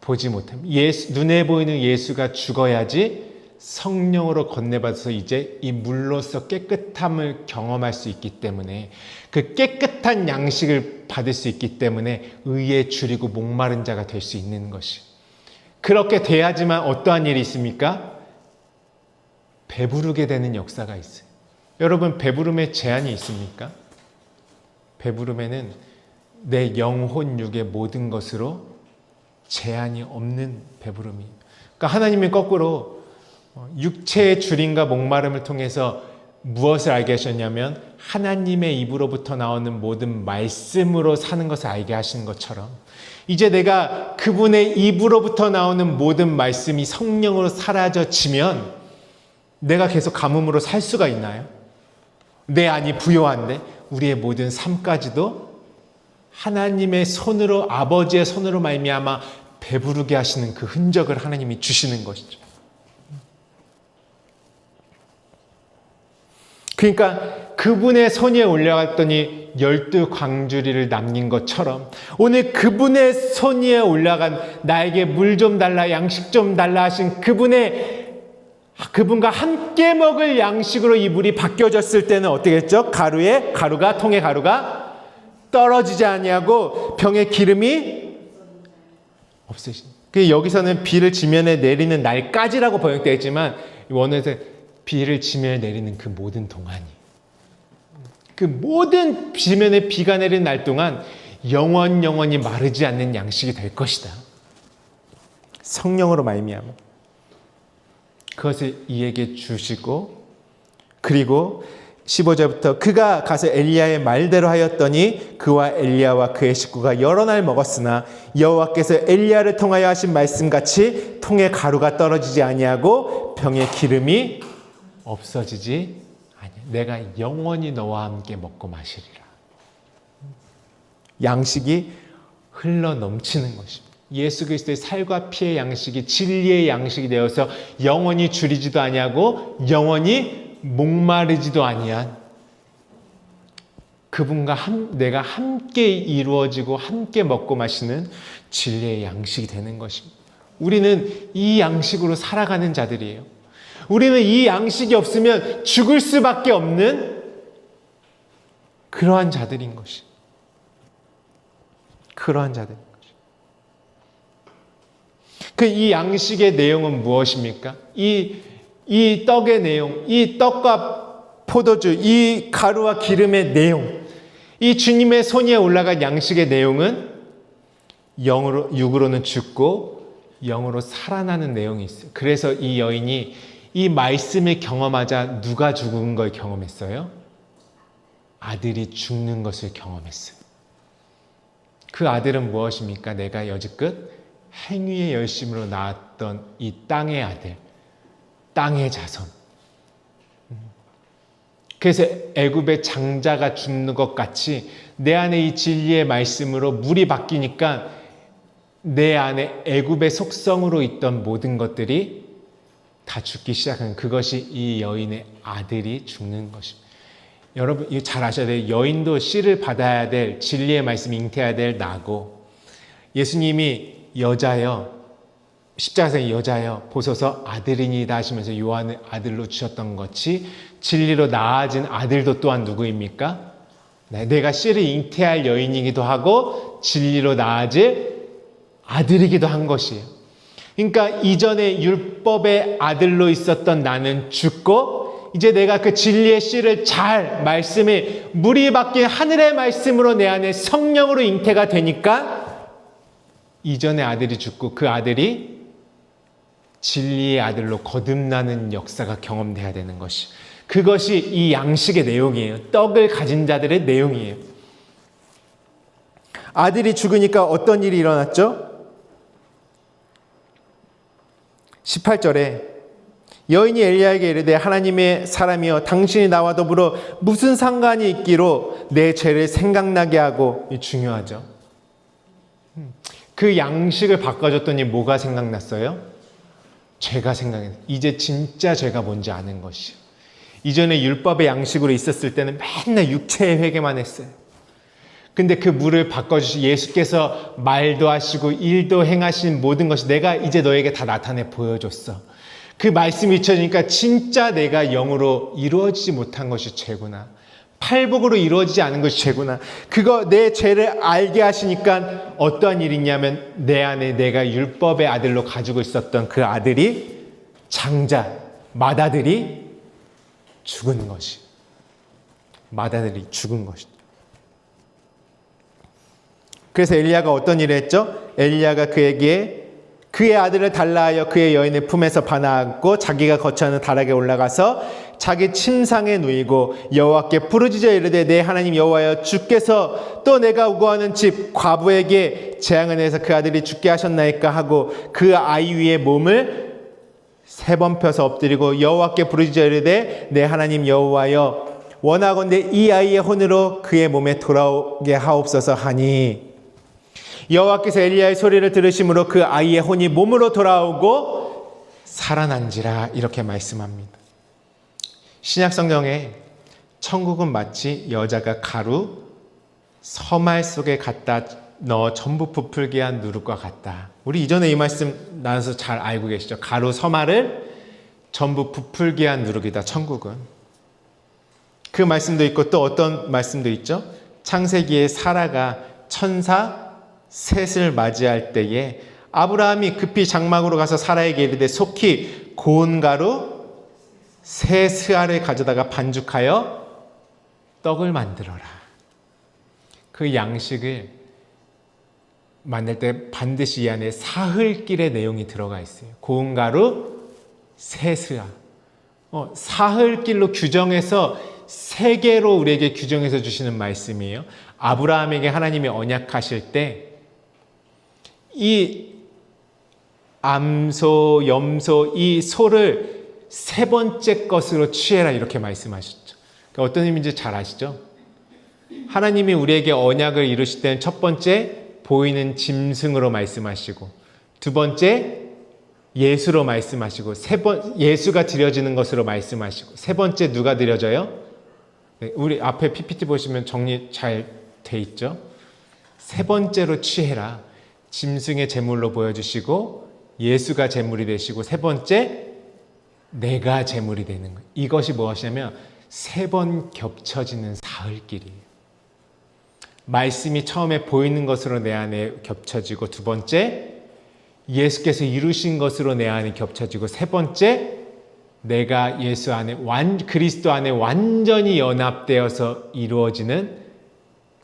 보지 못함. 눈에 보이는 예수가 죽어야지 성령으로 건네받아서 이제 이 물로서 깨끗함을 경험할 수 있기 때문에 그 깨끗한 양식을 받을 수 있기 때문에 의에 줄이고 목마른 자가 될 수 있는 것이. 그렇게 돼야지만 어떠한 일이 있습니까? 배부르게 되는 역사가 있어요. 여러분, 배부름에 제한이 있습니까? 배부름에는 내 영혼, 육의 모든 것으로 제한이 없는 배부름이에요. 그러니까 하나님이 거꾸로 육체의 줄임과 목마름을 통해서 무엇을 알게 하셨냐면 하나님의 입으로부터 나오는 모든 말씀으로 사는 것을 알게 하시는 것처럼 이제 내가 그분의 입으로부터 나오는 모든 말씀이 성령으로 사라져지면 내가 계속 가뭄으로 살 수가 있나요? 내 안이 부요한데 우리의 모든 삶까지도 하나님의 손으로, 아버지의 손으로 말미암아 배부르게 하시는 그 흔적을 하나님이 주시는 것이죠. 그러니까 그분의 손 위에 올라갔더니 12광주리를 남긴 것처럼 오늘 그분의 손 위에 올라간 나에게 물 좀 달라, 양식 좀 달라 하신 그분과 함께 먹을 양식으로 이 물이 바뀌어졌을 때는 어떻게 했죠? 통의 가루가 떨어지지 아니하고 병에 기름이 없으신. 여기서는 비를 지면에 내리는 날까지라고 번역되어 있지만 원어에서 비를 지면에 내리는 그 모든 동안이, 그 모든 지면에 비가 내리는 날 동안 영원히 마르지 않는 양식이 될 것이다. 성령으로 말미암아 그것을 이에게 주시고, 그리고 15절부터 그가 가서 엘리야의 말대로 하였더니 그와 엘리야와 그의 식구가 여러 날 먹었으나 여호와께서 엘리야를 통하여 하신 말씀같이 통에 가루가 떨어지지 아니하고 병에 기름이 없어지지 아니야. 내가 영원히 너와 함께 먹고 마시리라. 양식이 흘러 넘치는 것입니다. 예수 그리스도의 살과 피의 양식이 진리의 양식이 되어서 영원히 줄이지도 아니하고 영원히 목마르지도 아니한 그분과 내가 함께 이루어지고 함께 먹고 마시는 진리의 양식이 되는 것입니다. 우리는 이 양식으로 살아가는 자들이에요. 우리는 이 양식이 없으면 죽을 수밖에 없는 그러한 자들인 것이. 그러한 자들인 것이. 이 양식의 내용은 무엇입니까? 이 떡의 내용, 이 떡과 포도주, 이 가루와 기름의 내용, 이 주님의 손 위에 올라간 양식의 내용은 육으로는 죽고 영으로 살아나는 내용이 있어요. 그래서 이 여인이 이 말씀을 경험하자 누가 죽은 걸 경험했어요? 아들이 죽는 것을 경험했어요. 그 아들은 무엇입니까? 내가 여지껏 행위의 열심으로 낳았던 이 땅의 아들, 땅의 자손. 그래서 애굽의 장자가 죽는 것 같이 내 안에 이 진리의 말씀으로 물이 바뀌니까 내 안에 애굽의 속성으로 있던 모든 것들이 다 죽기 시작한, 그것이 이 여인의 아들이 죽는 것입니다. 여러분 이거 잘 아셔야 돼요. 여인도 씨를 받아야 될, 진리의 말씀이 잉태해야 될 나고, 예수님이 여자여, 십자가에서 여자여 보소서 아들이니다 하시면서 요한을 아들로 주셨던 것이 진리로 낳아진 아들도 또한 누구입니까? 내가 씨를 잉태할 여인이기도 하고 진리로 낳아질 아들이기도 한 것이에요. 그러니까 이전에 율법의 아들로 있었던 나는 죽고 이제 내가 그 진리의 씨를 말씀에 물이 바뀐 하늘의 말씀으로 내 안에 성령으로 잉태가 되니까 이전의 아들이 죽고 그 아들이 진리의 아들로 거듭나는 역사가 경험돼야 되는 것이, 그것이 이 양식의 내용이에요. 떡을 가진 자들의 내용이에요. 아들이 죽으니까 어떤 일이 일어났죠? 18절에 여인이 엘리야에게 이르되 하나님의 사람이여 당신이 나와 더불어 무슨 상관이 있기로 내 죄를 생각나게 하고, 중요하죠. 그 양식을 바꿔줬더니 뭐가 생각났어요? 죄가 생각났어요. 이제 진짜 죄가 뭔지 아는 것이요. 이전에 율법의 양식으로 있었을 때는 맨날 육체의 회개만 했어요. 근데 그 물을 바꿔주시 예수께서 말도 하시고 일도 행하신 모든 것이 내가 이제 너에게 다 나타내 보여줬어. 그 말씀이 잊혀지니까 진짜 내가 영으로 이루어지지 못한 것이 죄구나. 팔복으로 이루어지지 않은 것이 죄구나. 그거 내 죄를 알게 하시니까 어떠한 일이 있냐면 내 안에 내가 율법의 아들로 가지고 있었던 그 아들이 장자, 맏아들이 죽은 것이. 맏아들이 죽은 것이. 그래서 엘리야가 어떤 일을 했죠? 엘리야가 그에게 그의 아들을 달라 하여 그의 여인의 품에서 반하고 자기가 거처하는 다락에 올라가서 자기 침상에 누이고 여호와께 부르짖어 이르되 내 하나님 여호와여 주께서 또 내가 우거하는 집 과부에게 재앙을 내서 그 아들이 죽게 하셨나이까 하고 그 아이 위에 몸을 3번 펴서 엎드리고 여호와께 부르짖어 이르되 내 하나님 여호와여 원하건대 이 아이의 혼으로 그의 몸에 돌아오게 하옵소서 하니 여호와께서 엘리야의 소리를 들으심으로 그 아이의 혼이 몸으로 돌아오고 살아난지라 이렇게 말씀합니다. 신약 성경에 천국은 마치 여자가 가루 서말 속에 갖다 넣어 전부 부풀게 한 누룩과 같다. 우리 이전에 이 말씀 나눠서 잘 알고 계시죠? 가루 서말을 전부 부풀게 한 누룩이다. 천국은. 그 말씀도 있고 또 어떤 말씀도 있죠? 창세기에 사라가 천사 셋을 맞이할 때에 아브라함이 급히 장막으로 가서 사라에게 이르되 속히 고운 가루 세 스아를 가져다가 반죽하여 떡을 만들어라. 그 양식을 만들 때 반드시 이 안에 사흘길의 내용이 들어가 있어요. 고운 가루 세 스아. 사흘길로 규정해서 3개로 우리에게 규정해서 주시는 말씀이에요. 아브라함에게 하나님이 언약하실 때 이 암소, 염소, 이 소를 3번째 것으로 취해라 이렇게 말씀하셨죠. 그러니까 어떤 의미인지 잘 아시죠? 하나님이 우리에게 언약을 이루실 때는 첫 번째 보이는 짐승으로 말씀하시고 두 번째 예수로 말씀하시고 예수가 드려지는 것으로 말씀하시고 세 번째 누가 드려져요? 네, 우리 앞에 PPT 보시면 정리 잘 돼 있죠? 세 번째로 취해라. 짐승의 제물로 보여주시고 예수가 제물이 되시고 세 번째 내가 제물이 되는 거예요. 이것이 무엇이냐면 3번 겹쳐지는 사흘길이에요. 말씀이 처음에 보이는 것으로 내 안에 겹쳐지고 두 번째 예수께서 이루신 것으로 내 안에 겹쳐지고 세 번째 내가 예수 안에 그리스도 안에 완전히 연합되어서 이루어지는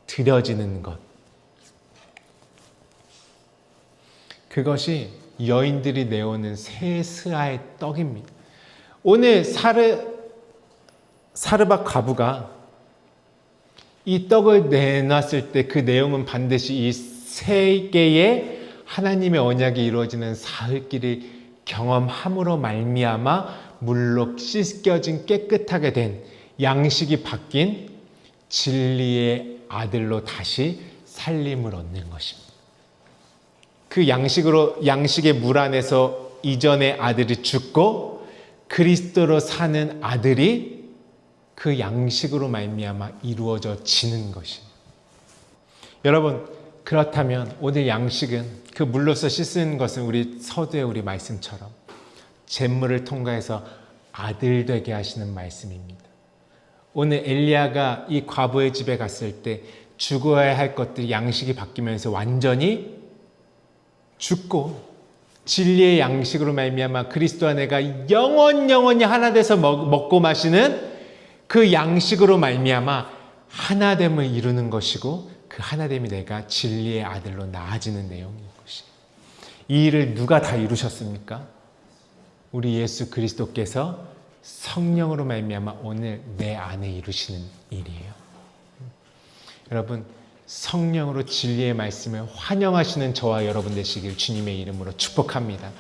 드려지는 것. 그것이 여인들이 내오는 세 스아의 떡입니다. 오늘 사르밧 과부가 이 떡을 내놨을 때 그 내용은 반드시 이 3개의 하나님의 언약이 이루어지는 사흘길을 경험함으로 말미암아 물로 씻겨진 깨끗하게 된 양식이 바뀐 진리의 아들로 다시 살림을 얻는 것입니다. 그 양식의 물 안에서 이전의 아들이 죽고 그리스도로 사는 아들이 그 양식으로 말미암아 이루어지는 것입니다. 여러분 그렇다면 오늘 양식은 그 물로서 씻은 것은 우리 서두에 우리 말씀처럼 잿물을 통과해서 아들 되게 하시는 말씀입니다. 오늘 엘리야가 이 과부의 집에 갔을 때 죽어야 할 것들이 양식이 바뀌면서 완전히 죽고 진리의 양식으로 말미암아 그리스도 안에가 영원히 하나 돼서 먹고 마시는 그 양식으로 말미암아 하나됨을 이루는 것이고 그 하나됨이 내가 진리의 아들로 나아지는 내용인 것이. 이 일을 누가 다 이루셨습니까? 우리 예수 그리스도께서 성령으로 말미암아 오늘 내 안에 이루시는 일이에요. 여러분 성령으로 진리의 말씀을 환영하시는 저와 여러분 되시길 주님의 이름으로 축복합니다.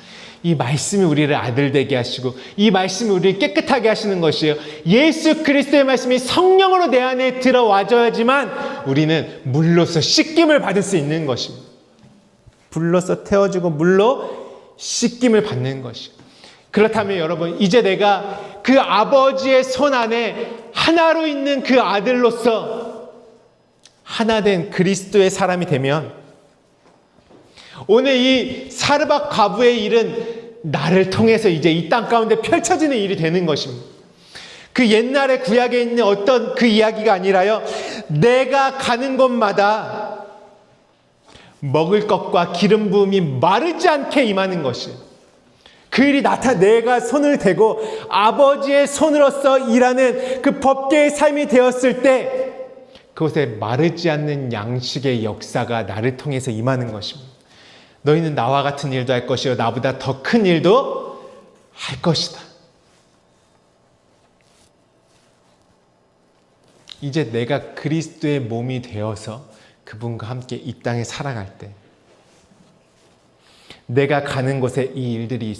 이 말씀이 우리를 아들 되게 하시고 이 말씀이 우리를 깨끗하게 하시는 것이에요. 예수 그리스도의 말씀이 성령으로 내 안에 들어와줘야지만 우리는 물로서 씻김을 받을 수 있는 것입니다. 불로서 태워지고 물로 씻김을 받는 것이고 그렇다면 여러분 이제 내가 그 아버지의 손 안에 하나로 있는 그 아들로서 하나된 그리스도의 사람이 되면 오늘 이 사르밧 과부의 일은 나를 통해서 이제 이 땅 가운데 펼쳐지는 일이 되는 것입니다. 그 옛날에 구약에 있는 어떤 그 이야기가 아니라요, 내가 가는 곳마다 먹을 것과 기름 부음이 마르지 않게 임하는 것이, 그 일이 내가 손을 대고 아버지의 손으로서 일하는 그 법계의 삶이 되었을 때 그곳에 마르지 않는 양식의 역사가 나를 통해서 임하는 것입니다. 너희는 나와 같은 일도 할 것이요 나보다 더 큰 일도 할 것이다. 이제 내가 그리스도의 몸이 되어서 그분과 함께 이 땅에 살아갈 때, 내가 가는 곳에 이 일들이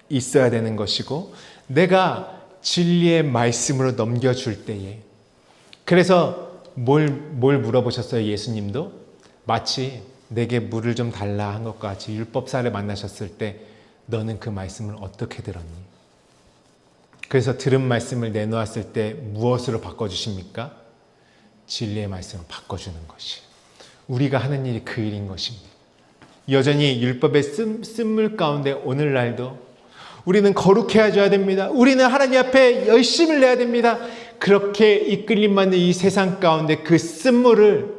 있어야 되는 것이고, 내가 진리의 말씀으로 넘겨줄 때에, 그래서 뭘 물어보셨어요? 예수님도 마치 내게 물을 좀 달라 한 것과 같이 율법사를 만나셨을 때 너는 그 말씀을 어떻게 들었니? 그래서 들은 말씀을 내놓았을 때 무엇으로 바꿔주십니까? 진리의 말씀으로 바꿔주는 것이 우리가 하는 일이 그 일인 것입니다. 여전히 율법의 쓴물 가운데 오늘날도 우리는 거룩해져야 됩니다. 우리는 하나님 앞에 열심을 내야 됩니다. 그렇게 이끌림 받는 이 세상 가운데 그 쓴물을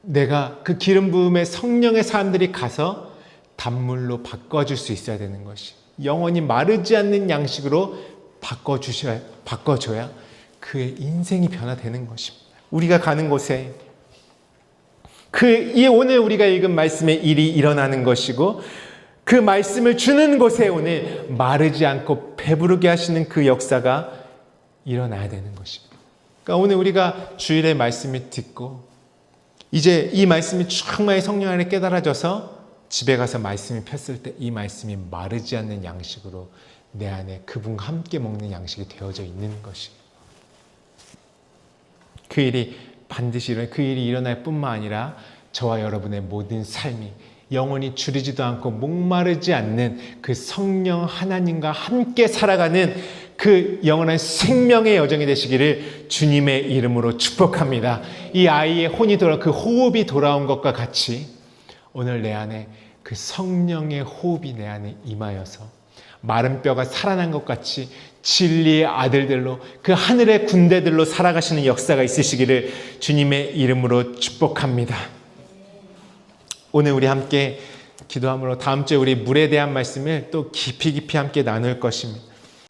내가 그 기름 부음의 성령의 사람들이 가서 단물로 바꿔줄 수 있어야 되는 것이, 영원히 마르지 않는 양식으로 바꿔줘야 그의 인생이 변화되는 것입니다. 우리가 가는 곳에 오늘 우리가 읽은 말씀의 일이 일어나는 것이고, 그 말씀을 주는 곳에 오늘 마르지 않고 배부르게 하시는 그 역사가 일어나야 되는 것입니다. 그러니까 오늘 우리가 주일의 말씀을 듣고 이제 이 말씀이 충만히 성령 안에 깨달아져서 집에 가서 말씀을 폈을 때 이 말씀이 마르지 않는 양식으로 내 안에 그분과 함께 먹는 양식이 되어져 있는 것입니다. 그 일이 반드시 그 일이 일어날 뿐만 아니라 저와 여러분의 모든 삶이 영원히 줄이지도 않고 목마르지 않는 그 성령 하나님과 함께 살아가는 그 영원한 생명의 여정이 되시기를 주님의 이름으로 축복합니다. 이 아이의 혼이 그 호흡이 돌아온 것과 같이 오늘 내 안에 그 성령의 호흡이 내 안에 임하여서 마른 뼈가 살아난 것 같이 진리의 아들들로 그 하늘의 군대들로 살아가시는 역사가 있으시기를 주님의 이름으로 축복합니다. 오늘 우리 함께 기도함으로 다음 주에 우리 물에 대한 말씀을 또 깊이 함께 나눌 것입니다.